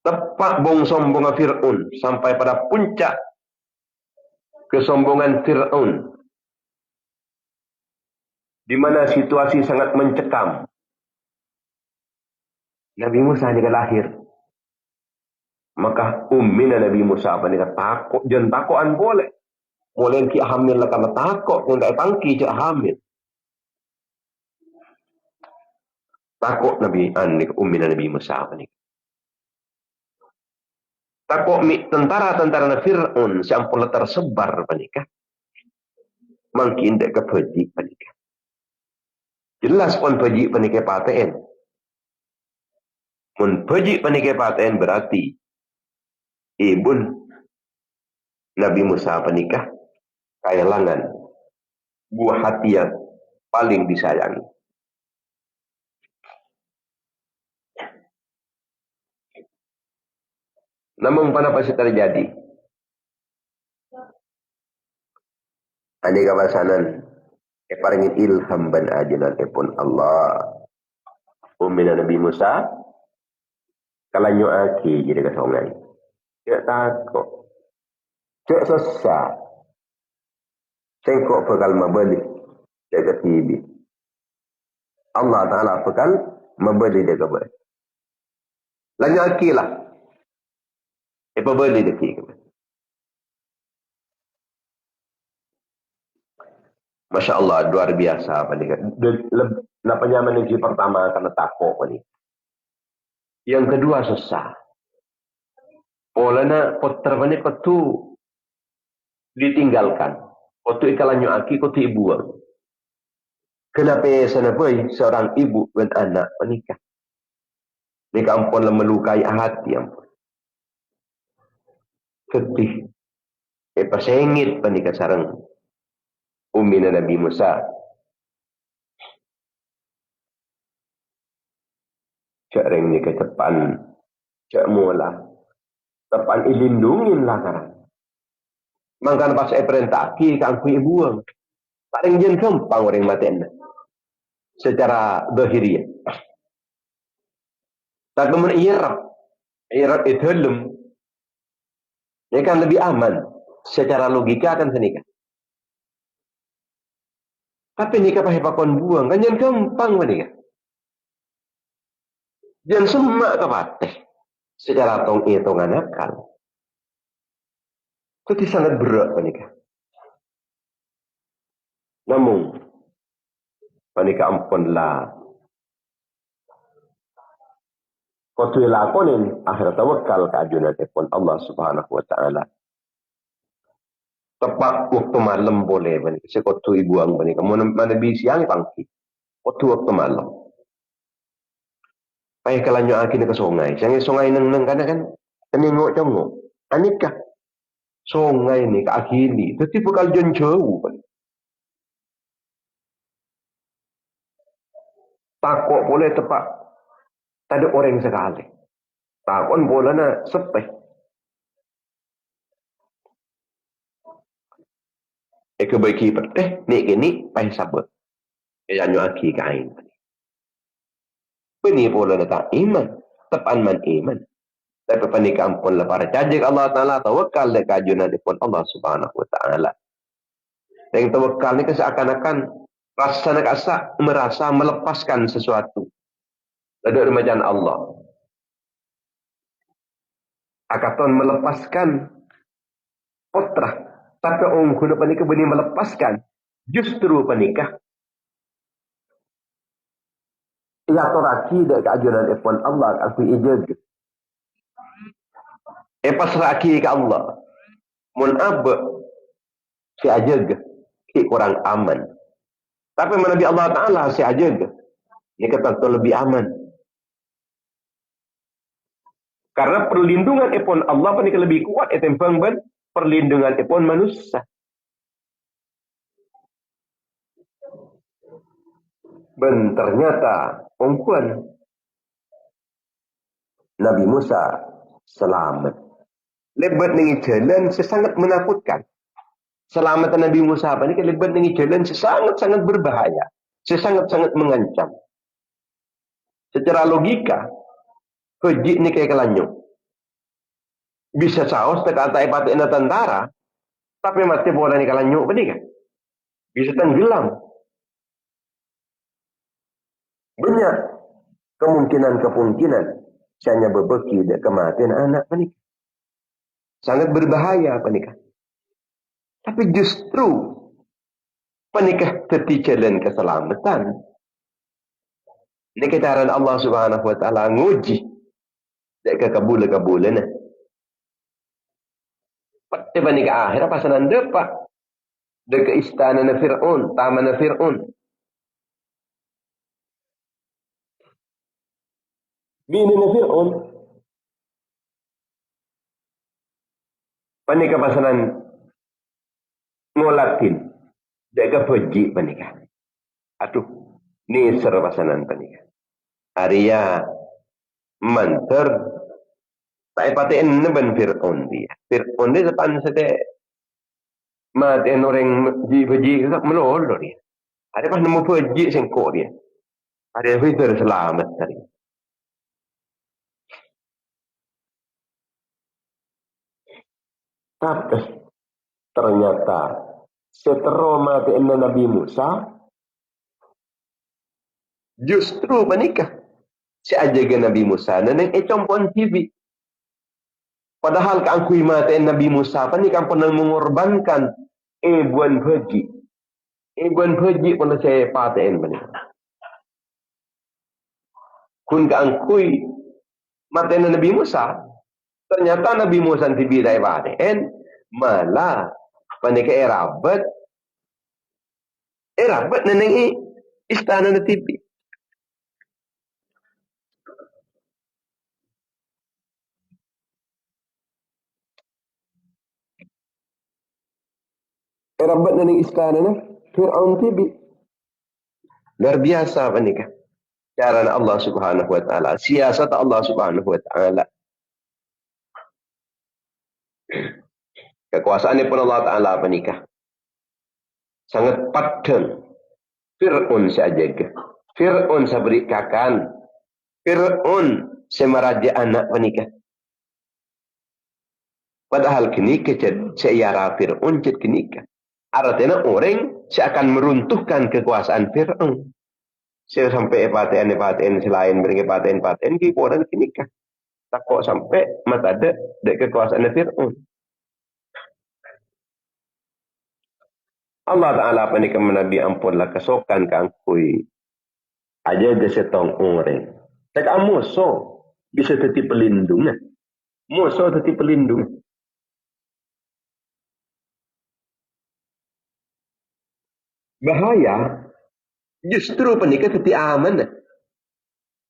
S2: Tepat bong sombongan Fir'aun. Sampai pada puncak kesombongan Fir'aun. Di mana situasi sangat mencekam. Nabi Musa juga lahir. Maka ummina Nabi Musa apa ni takut. Jangan takutan boleh. Boleh ki hamil lah karena takut. Yang tak tangki je hamil. Takut Nabi ummina Nabi Musa apa ni. Takut tentara-tentara Fir'aun sampun tersebar panikah. Mungkin tak kepeji panikah. Jelas pun peji panikah paten. Mun peji panikah paten berarti ibun Nabi Musa panikah kehilangan buah hati yang paling disayangi. Namun pada pasti terjadi. Ani kawasanan paringin ilham ban ajunan pun Allah. Ummina Nabi Musa kalanyo aki jadi kasongai. Cek takut. Cek sesat. Cengkok bekal mabalik. Cek ketibi. Allah Ta'ala bekal mabalik dia kabar. Lanyo aki lah. Pabalik dia kabar. Masya Allah, luar biasa. Napanya menuju pertama karena takut. Yang kedua susah. Olehnya terbanyak itu ditinggalkan. Waktu ikalanyo aki, kau dibuang. Kenapa sana boy seorang ibu dan anak menikah? Mereka ampun melukai hati ampun. Sedih. Pasengit panikah sarang ummina Nabi Musa. Cak ring ni ke depan. Cak mula. Tepan ilindungin lah karang. Mangkan pas perintah ki kang kui buang. Paling jen gampang orang maten. Secara zahiriyah. Tapi mun Irab itu lem. Ini kan lebih aman. Secara logika kan senikah. Tapi nikah pakai pakon buang kan jen gampang menikah. Jen semak kapateh. Secara hitungan akal. Itu sangat berat menikah. Namun menikah ampunlah. Kau tu lakonin akhir tawakal keajunan pun Allah Subhanahu Wa Taala. Tepat waktu malam boleh menikah. Sekotu ibu ang menikah. Mana siang pangki. Waktu malam. Payah kalanyo akin ke sungai. Sangat sungai nang kana kan. Tenengok congok. Anikah. Sungai ni ke akhiri. Tapi bakal jon jauh. Takut boleh tepat. Tak ada orang sekali. Takut boleh na sepeh. Kebaiki peteh. Ni kini payah sabar. Janyo aki kain. Ini boleh na tak iman. Tepan man iman. Tapi pernikahan pun lepas cajik Allah Ta'ala tawakal dan kajunan pun Allah Subhanahu Wa Ta'ala. Yang tawakal ni seakan-akan merasa melepaskan sesuatu dari remajan Allah. Akaton melepaskan putra. Tapi orang kuno pernikah boleh melepaskan. Justru pernikah. Ia toraki dan kajunan pun Allah aku ijaz. Pas raki ke Allah. Mun abak si ajag ki kurang aman. Tapi menabi Allah Ta'ala si ajag. Dia kata tu lebih aman. Karena perlindungan ipun Allah panik lebih kuat etimbang perlindungan ipun manusia. Ben ternyata perempuan Nabi Musa selamat. Lebat dengan jalan sesangat menakutkan. Selamatan Nabi Musa apa ini lebat dengan jalan sesangat-sangat berbahaya. Sesangat-sangat mengancam. Secara logika, kejik ni kayak kelanyu. Bisa saus tak kata ipatnya tentara, tapi mati bola ni kelanyu apa kan? Bisa tenggelam. Banyak kemungkinan hanya berbeki dan kematian anak menikah. Sangat berbahaya pernikah. Tapi justru pernikah tertijalan keselamatan. Ini ketaran Allah Subhanahu Wa Taala nguji dek kekabul-kabulan. Pada pernikah akhir pasanan depak dek istana Fir'aun, taman Fir'aun. Bini Fir'aun panikah pasanan ngolatin dek kepeji panikah. Aduh, ni ser pasanan panikah. Arya manter tak paten neben Fir'aun dia. Fir'aun dia depan sete maten orang ji melolo dia. Ada pas nemu peji sengkok dia. Ada fitur selamat tadi. Tapi ternyata setelah mati Nabi Musa justru menikah si ajaga Nabi Musa neneng ecompon TV. Padahal keangkui mati Nabi Musa panikah pernah mengorbankan buan peji. Buan peji pernah saya paten menikah. Kun keangkui mati Nabi Musa. Ternyata Nabi Musa TV dari paten malah panikah erabat neneng istana TV. Erabat neneng istana Fir'aun TV. Luar biasa panikah. Cara Allah Subhanahu Wa Taala, siasat Allah Subhanahu Wa Taala. Kekuasaan pun Allah Ta'ala penikah. Sangat padan. Fir'un saja ke. Fir'un saberikakan. Fir'un semaraja anak penikah. Padahal kini kecet sejarah Fir'un cet kenikah. Artinya orang seakan meruntuhkan kekuasaan Fir'un. Sampai paten selain beri paten kiporan kenikah. Tak kok sampai mata ada kekuasaan Fir'un. Allah Ta'ala panikah menabi ampunlah kesokan kangkui. Aja dia setong orang. Tak musuh bisa tetap pelindung. Musuh tetap pelindung. Bahaya justru penikah tetap aman.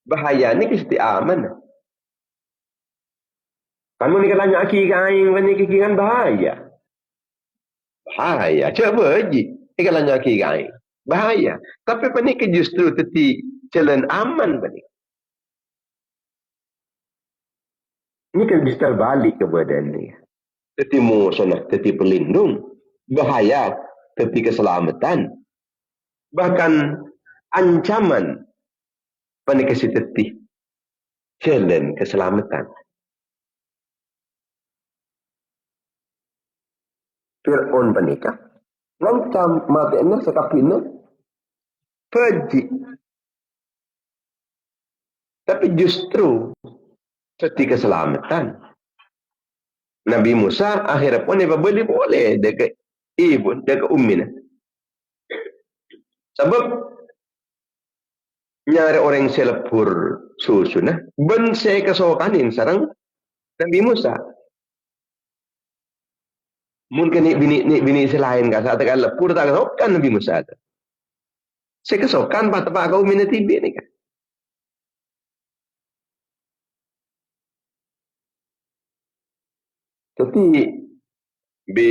S2: Bahaya ni tetap aman. Kamu ni kalau nak kirain penikah kiran bahaya. Bahaya. Coba je. Kalau nak kirain. Bahaya. Tapi penikah justru tetap jalan aman penikah. Ini kan bisa terbalik kepada ini. Tetap musuh, tetap pelindung. Bahaya, tetap keselamatan. Bahkan ancaman penikah si tetap jalan keselamatan. Fir'un penikah. Ngancam matinya sekapina. Pergi. Tapi justru tetap keselamatan. Nabi Musa akhirnya pun dia boleh dekat ibu, dekat ummi. Sebab nyari orang selepur susu nah ben saya kesokanin sarang Nabi Musa mungkin bini selain ka saat ka lepur tak kesokan Nabi Musa saya kesokan pak kau minat tibi ni kan tapi be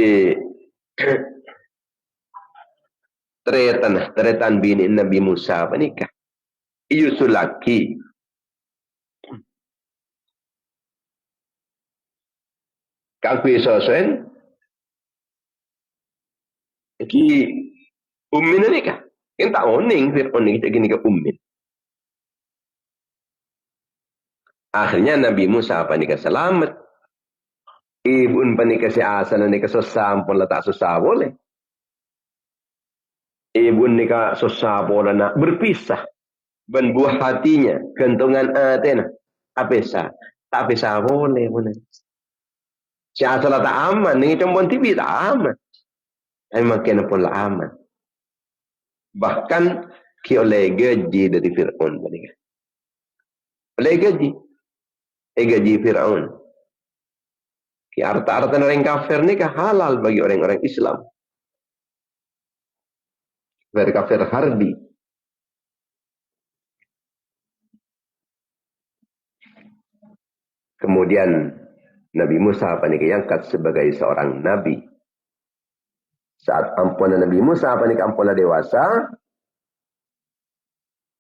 S2: teretan bini Nabi Musa apa nikah iyo sulaki kakui sosen ki ummin nikah kita oning Fir'aun kita gini ke ummin akhirnya Nabi Musa apa nikah selamat ibun panikah si asal nikah susah pun tak susah boleh ibun nikah susah boleh nak berpisah ben buah hatinya kentungan atena apesa tak bisa boleh si asal tak aman ni cuma tibi tak aman ai makin pun lah aman bahkan ki oleh gaji dari Fir'aun panikah oleh gaji Fir'aun ki harta-harta orang kafir ni halal bagi orang-orang Islam. Dari kafir harbi. Kemudian Nabi Musa diangkat sebagai seorang nabi. Saat ampunan Nabi Musa ampunlah dewasa,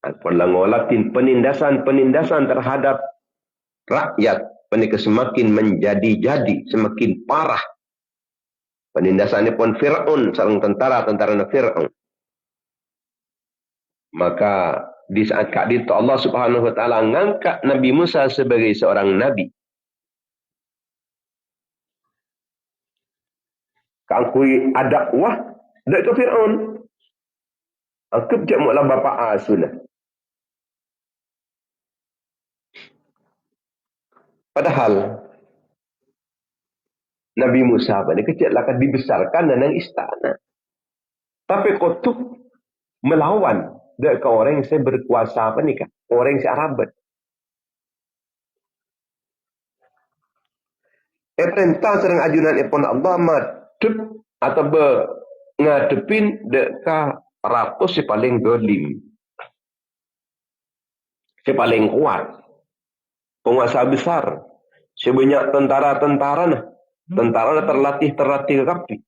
S2: ampunlah ngolatin penindasan terhadap rakyat. Panika semakin menjadi-jadi, semakin parah. Penindasannya pun Fir'aun, sarang tentara Fir'aun. Maka di saat itu Allah Subhanahu wa taala ngangkat Nabi Musa sebagai seorang nabi. Kangkui dakwah dak ke Fir'aun. Angkep je mula bapa asunah. Padahal Nabi Musa kecil akan dibesarkan dalam istana. Tapi kotuk melawan dak ke orang yang berkuasa nikah, orang yang Arab. Perintah serang ajunan ipon Allah madep atau ngadepin deka ratus si paling dolim. Si paling kuat. Penguasa besar. Sebanyak tentara-tentara nah. Tentara terlatih kapi.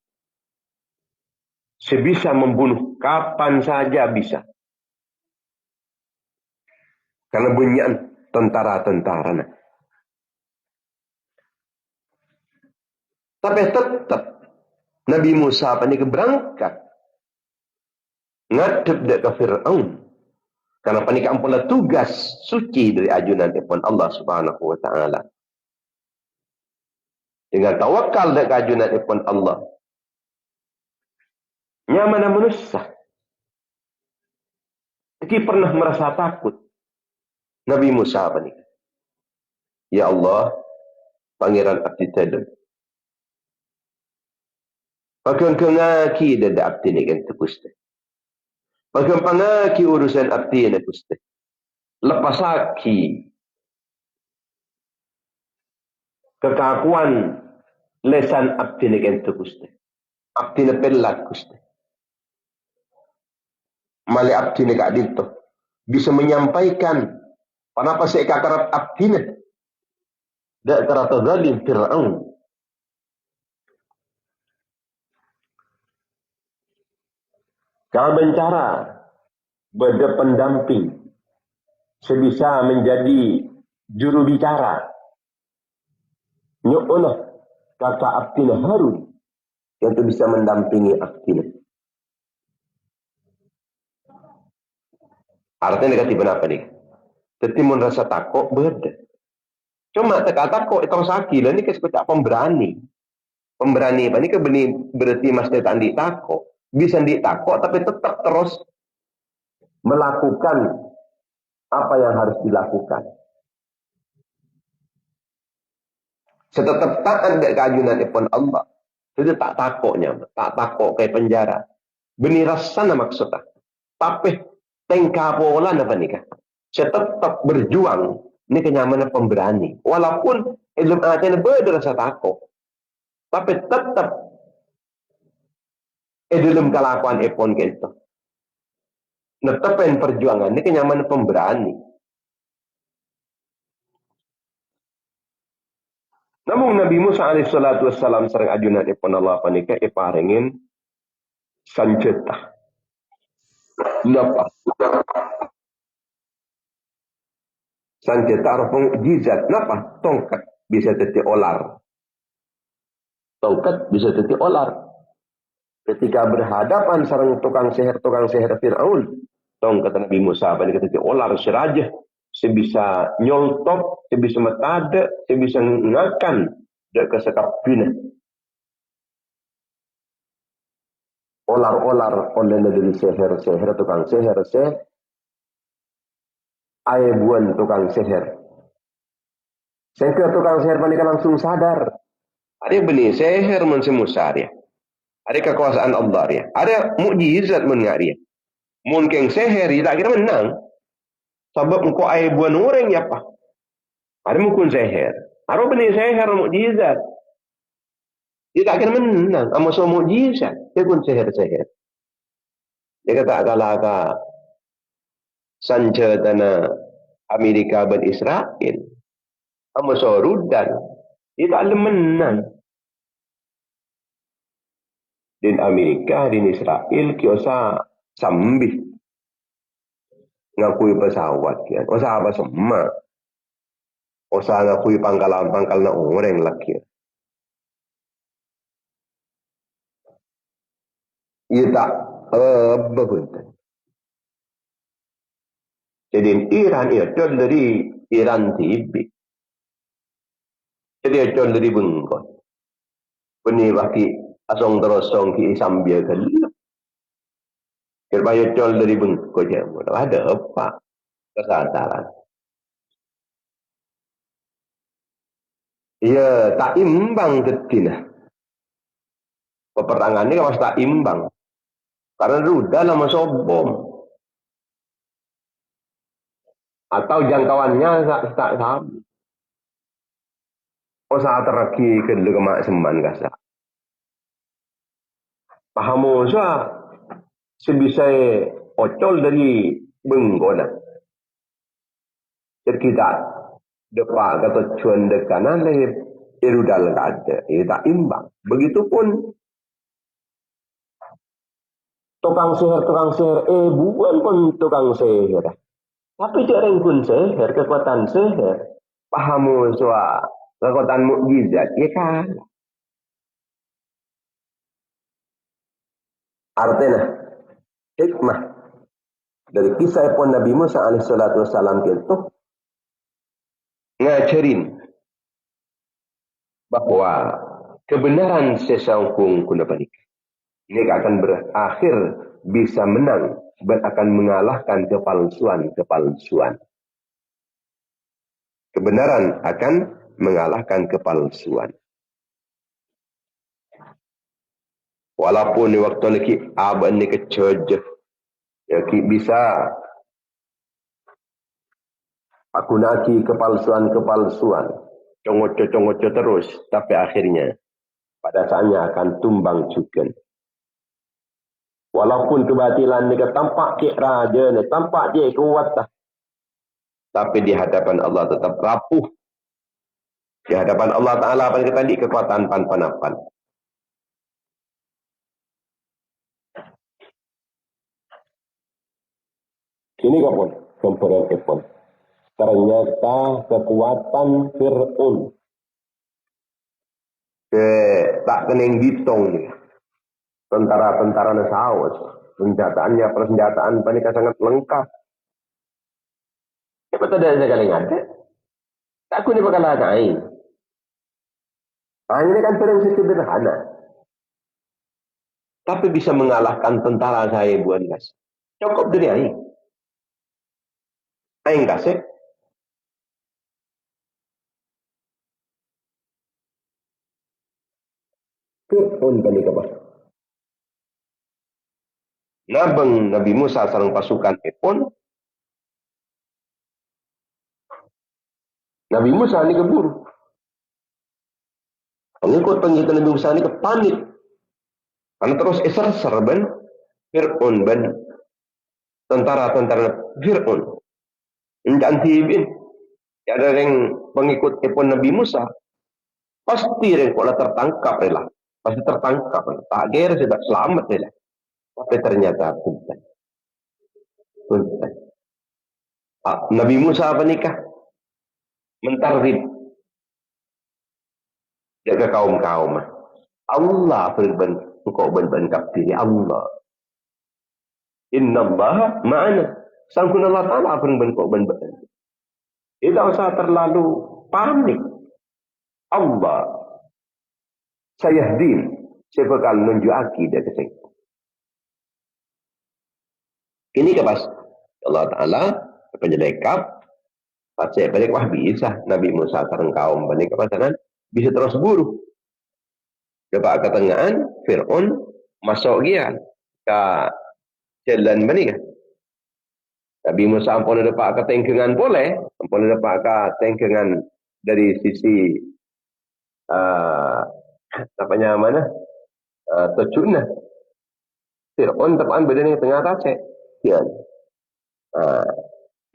S2: Sebisa membunuh kapan saja bisa. Karena banyak tentara-tentara nah. Tapi tetap Nabi Musa panik berangkat ngadep dek ke Fir'aun. Karena panik ampunlah tugas suci dari ajunan ipun Allah Subhanahu wa taala. Dengan tawakal dek ajunan ipun Allah. Nyaman manusia. Jadi pernah merasa takut. Nabi Musa panik. Ya Allah, Pangeran abdi tadem. Pagkang kangaki dada abdi ni kan tepuste. Pagkang pangaki urusan abdi ni tepuste. Lepasaki kekakuan lesan abdi ni kan tepuste. Abdi ni pelak kuste. Mali abdi ni kak dito. Bisa menyampaikan kenapa saya kakarat abdi ni. Dak karata zalim Fir'aun. Kau bencara berpendamping sebisa menjadi juru bicara. Nyoklah kakak Abdina Harun yang tu bisa mendampingi Abdina. Artinya negatif apa nih? Tetimun rasa takut beda. Cuma takut itu sakit lah ni kesepecah pemberani. Pemberani apa ni berarti masih tak takut. Bisa ditakut tapi tetap terus melakukan apa yang harus dilakukan. Setetap taat ke keajunan ipun Allah. Itu tak takutnya, tak takut kayak penjara. Benih rasana maksudnya. Tapi tengkap pola apa nikah. Tetap berjuang. Ini kenyamanan pemberani. Walaupun ilmu hatinya berasa takut. Tapi tetap dalam kelakuan ipun gitu. Netepin perjuangan ini kenyamanan pemberani. Namun Nabi Musa alaihissalatu wassalam sareng ajunan ipun Allah panika iparingin sanjata. Napa? Sanjata arep mukjizat. Napa? Tongkat bisa dadi olar. Tongkat bisa dadi olar. Ketika berhadapan sareng tukang sihir Fir'aun, tong kata Nabi Musa panika dadi olar sirajah. Sebisa nyoltok, sebisa metade, sebisa ngakan dak kesekap bina. Olar-olar oleh dari sihir tukang sihir buan tukang sihir. Sehingga tukang sihir panika langsung sadar. Ada benih sihir mun si Musa dia. Ada kekuasaan Allah dia. Ada mukjizat mun dia. Mun keng sihir tak kira menang. Sebab engkau buan orang ya apa? Ada mukun sihir. Ada benih sihir mukjizat. Dia tak kira menang. Ama so mukjizat. Dia pun sihir-sihir. Dia kata kalau sanjatana Amerika dan Israel. Ama so rudan. Dia tak boleh menang. Din Amerika, din Israel, kiosa sambih. Ngakui pesawat. Kan? Osa apa semua. Osa ngakui pangkalan na orang laki. Ia tak berbuntan. Jadi Iran itu dari Iran TV. Jadi itu dari bengkot. Benih baki asong terosong ki sambil gelap. Kerbaya col dari bengkot je. Ada apa? Kesadaran. Ya tak imbang ketina. Peperangan ini kan tak imbang. Karena rudal sama sobom. Atau jangkauannya tak sama. Oh saat teragi ke lemak seman kasa. Paham usah sebisa ocol dari benggona. Jadi kita depak kata cuan dekanan leh rudal ada. Tak imbang. Begitupun tukang sihir bukan pun tukang sihir. Tapi dia rengkun sihir, kekuatan sihir. Paham soal kekuatan mukjizat, ya kan?
S1: Artinya hikmah dari kisah pun Nabi Musa alaihissalatu wassalam itu ngajarin bahwa kebenaran sesangkung kuna panik ini akan berakhir bisa menang dan akan mengalahkan kepalsuan. Kebenaran akan mengalahkan kepalsuan. Walaupun di waktu lagi aban ni kecojah, ya bisa aku naki kepalsuan, congoco terus, tapi akhirnya pada saatnya akan tumbang juga. Walaupun kebatilan ni tampak dia raja ni, tampak dia kuat dah. Tapi di hadapan Allah tetap rapuh. Di hadapan Allah Ta'ala pada kita di kekuatan pan-panapan. Ini kapun, komponen epon. Ternyata kekuatan Fir'aun. Tak kening hitung ni. Tentara-tentara nasawas. Persenjataan panika sangat lengkap. Ya betul dah sekali ada. Tak aku ni bakal lain. Ini kan perang sederhana. Tapi bisa mengalahkan tentara saya buat gas. Cukup dari aing. Aing kasih. Fir'aun panika bah. Nabang Nabi Musa sareng pasukan epon. Nabi Musa ni keburu. Pengikut pengitan Nabi Musa ni kepanik. Karena terus eser-ser ben Fir'aun ben tentara-tentara Fir'aun. Enggak tibin. Ya ada yang pengikut epon Nabi Musa. Pasti yang kalau tertangkap lah. Pasti tertangkap. Tak kira sudah selamat lah. Tapi ternyata bukan. Nabi Musa apa nikah? Mentarib. Jaga kaum-kaum. Allah berben diri Allah. Inna Allah ma'ana. Sangkun Allah Ta'ala berben. Tidak usah terlalu panik. Allah. Sayahdin. Saya bakal menunjuki dia kesini. Ini kepas Allah Ta'ala penjelekap saya balik wah bisa Nabi Musa sareng kaum balik ke pasangan bisa terus buru coba ke tengahan Fir'aun masuk gian ke jalan balik Nabi Musa ampun dapat ke tengkengan boleh ampun dapat ke tengkengan dari sisi apanya mana tejuna Fir'aun tepan badan yang tengah tasek ya.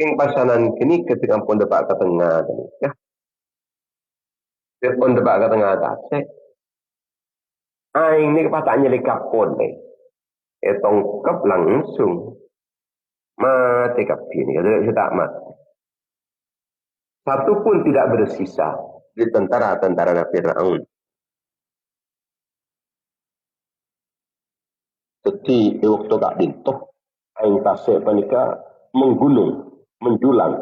S1: Yang pasanan kini ketika pun dapat ke tengah ya. Pun dapat ke tengah tasek. Ini kepatahnya lekap pun deh. Tongkap langsung. Mati kapin. Kalau tak mati. Satu pun tidak bersisa di tentara-tentara Fir'aun. Jadi waktu tak dintok. Aing tasek panika menggunung, menjulang.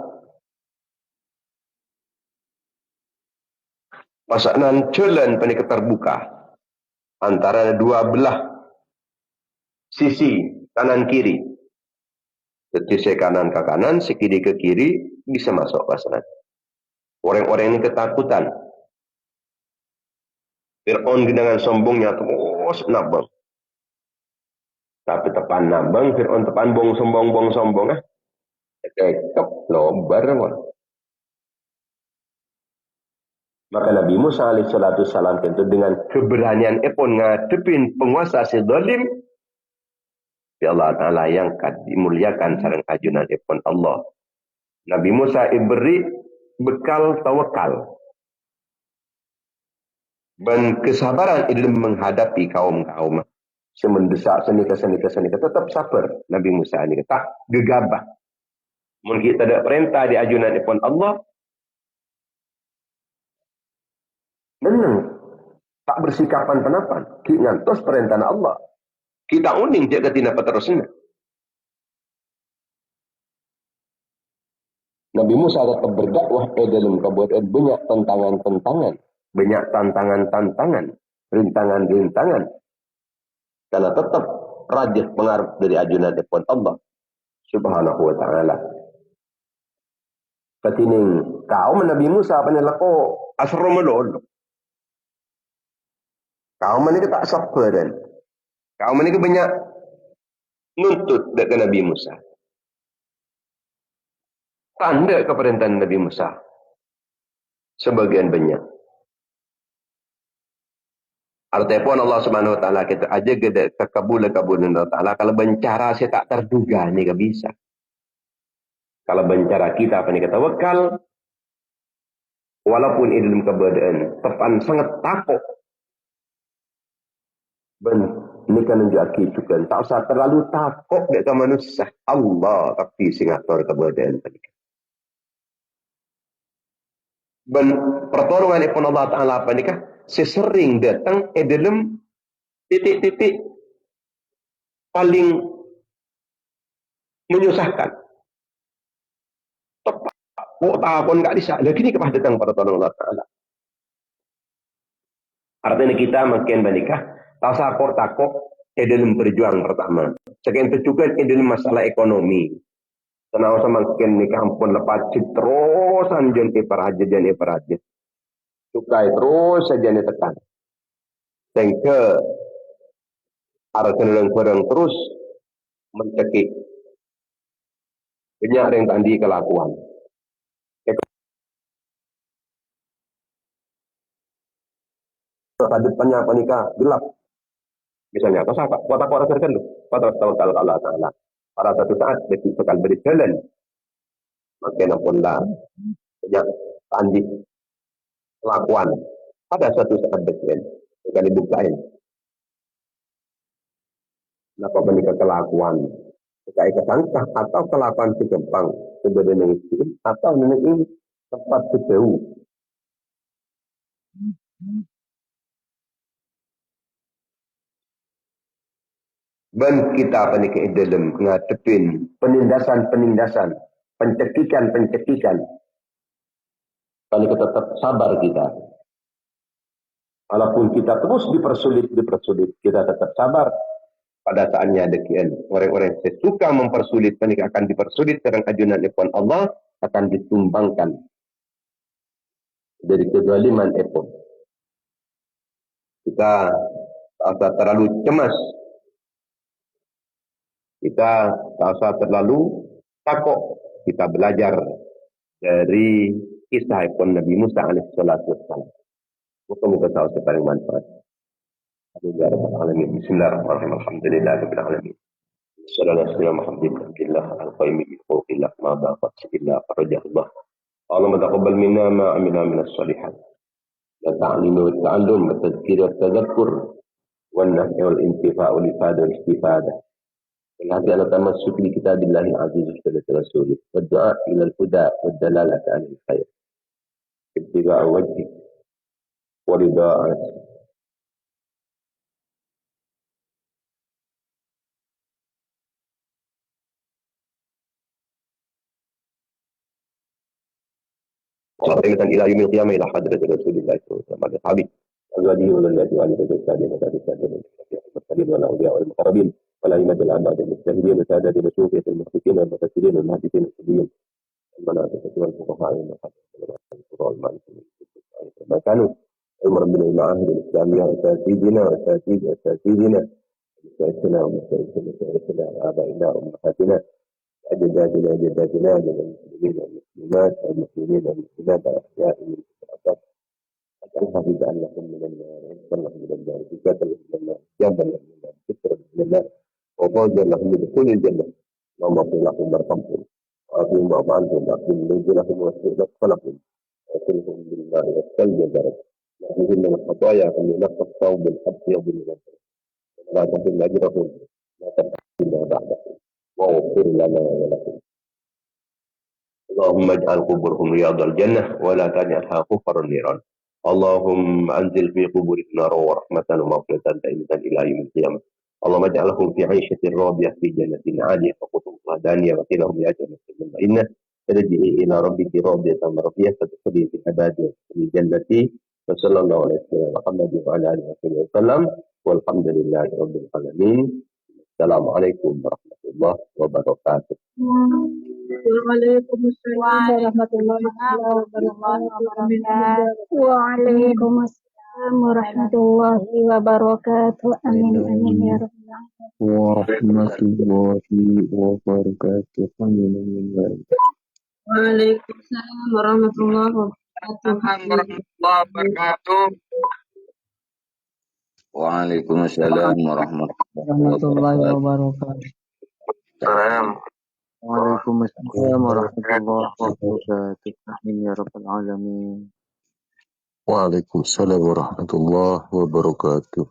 S1: Pasangan jalan panika terbuka antara dua belah sisi kanan kiri. Jadi saya kanan ke kanan, si kiri ke kiri bisa masuk pasangan. Orang-orang ini ketakutan. Fir'aun dengan sombongnya terus nabang. Tapi tepan nabang, Fir'aun tepan bong sombong. Cekap lobar. Maka Nabi Musa alaihissalatu wassalam tentu dengan keberanian pun ngadepin penguasa si zalim. Ya Allah Ta'ala yang dimuliakan sareng ajunan pun Allah. Nabi Musa diberi bekal tawakal. Dan kesabaran dalam menghadapi kaum-kaum. Semendesak senika tetap sabar Nabi Musa ini tak gegabah. Mungkin kita ada perintah di ajunan pun Allah. Menang. Tak bersikapan penapan. Ngantos perintah Allah. Kita uning dia ketina paterusna. Nabi Musa tetap berdakwah dalam kebuatan banyak tantangan-tantangan, banyak tantangan-tantangan, rintangan-rintangan. Karena tetap rajih pengaruh dari ajunan daripada Allah Subhanahu wa taala. Katining kaum Nabi Musa panilako asro malolo. Kaum ini tak sabaran. Kaum ini banyak nuntut dekat Nabi Musa. Tanda keperintahan Nabi Musa. Sebagian banyak. Artinya pun Allah Subhanahu wa taala kita aja gede kekabulan Allah taala kalau bencara saya tak terduga nih gak bisa. Kalau bencara kita apa nih kata wakal walaupun ini dalam keadaan tepan sangat takut. Ben ini kan menjadi juga tak usah terlalu takut dekat manusia. Allah tapi singator keadaan tadi. Ben pertolongan pun Allah taala apa nih kah? Sesering datang dalam titik-titik paling menyusahkan. Tepat. Kok takon gak bisa. Lagi ini kepah datang pertolongan Allah taala. Artinya kita makin menikah tak sakor takok dalam berjuang pertama. Sekian juga dalam masalah ekonomi. Tenang sama makin nikah pun lepas terusan jen iparajat. Sukai terus saja ni tekan. Sehingga arah kurang terus mencekik. Banyak yang tadi kelakuan. Pada depannya apa nikah gelap. Misalnya, kau sahabat, kau tak orang terkenal. Kau tak tahu kalau Allah Taala. Pada satu saat detik sekal berjalan. Makin pun lah banyak tadi kelakuan. Pada satu saat berjalan. Sekali dibukain. Kenapa menikah kelakuan? Sekali kesangkah atau kelakuan si Jepang. Sebenarnya itu atau ini tempat sejauh. Dan kita menikah dalam ngadepin penindasan, pencekikan. Kalau kita tetap sabar kita. Walaupun kita terus dipersulit, kita tetap sabar. Pada saatnya dekian orang-orang yang suka mempersulit menikah akan dipersulit dengan ajunan epon Allah akan ditumbangkan dari kezaliman epon. Kita tak usah terlalu cemas. Kita tak usah terlalu takut. Kita belajar dari kisah epon Nabi Musa alaihissalatu wassalam. Muka-muka tahu sepaling manfaat. Bismillahirrahmanirrahim. Alhamdulillahirabbil alamin. Sallallahu alaihi wasallam alhamdulillah al-qaimi bi fawqillah ma daqat illa farajahullah. Allahumma taqabbal minna ma amilna minas salihat. La ta'limu wa ta'allum wa tadhkir wa tadhakkur wa an-naf'i wal intifa' wal ifada wal istifada. Al-hadi ala tamassuk li kitabillahi al-aziz wa rasulih wa du'a ila al-huda wa dalalata 'ala al-khair. Ibtida'a wajhi wa rida'a. وصلة إلى يوم القيامة إلى حضرة رسول الله صلى الله عليه وسلم أصحابه أزواجه وذريته وآل بيته التابعين والمرسلين والأولياء والمقربين والأئمة الأعباد المجتهدين وسادة الصوفية المحدثين والمفسرين والمحدثين السلميين والمنافقة والفقهاء والمالكين ما كانوا المربين المعاهد الإسلامية وأساتذتنا مشايخنا ومشايخنا وآبائنا وأمهاتنا أجدادنا المسلمين والمسلمات والمسلمات الأحياء من الأساس أجعلها بدءا لهم من النار وانصر من النار زكاة لهم من النار جابا لهم من النار سترا من النار وفوزا لهم بدخول الجنة اللهم اغفر لهم وارحمهم وأعطهم واعف عنهم وأكرم نزلهم واستغفر لهم وأدخلهم بالماء والثلج والبرد واحمهم من الخطايا كما ينقى الثوب بالأبيض من الأسود ولا تحرم أجرهم لا تبقى بعدهم واغفر لنا ولكم اللهم اجعل قبورهم رياض الجنة ولا تجعلها كفر النيران اللهم أنزل في قبورهم نار ورحمة ومغفرة دائمة إلى يوم القيامة اللهم اجعلهم في عيشة راضية في جنة عالية وقطوفها دانية وقيلهم بأجر إن ارجعي إلى ربك راضية مرضية فادخلي في عبادي وادخلي جنتي وصلى الله على سيدنا محمد وعلى آله وصحبه وسلم والحمد لله رب العالمين. السلام عليكم ورحمة الله وبركاته.
S3: Waalaikumsalam warahmatullahi wabarakatuh. Waalaikumsalam warahmatullahi wabarakatuh. Amin amin ya rabbal alamin.
S4: warahmatullahi wabarakatuh. Amin amin ya rabbal
S3: Waalaikumsalam warahmatullahi wabarakatuh.
S5: Waalaikumsalam warahmatullahi wabarakatuh.
S4: Waalaikumsalam warahmatullahi wabarakatuh. Amin ya rabbal alamin.
S6: Waalaikumsalam warahmatullahi wabarakatuh.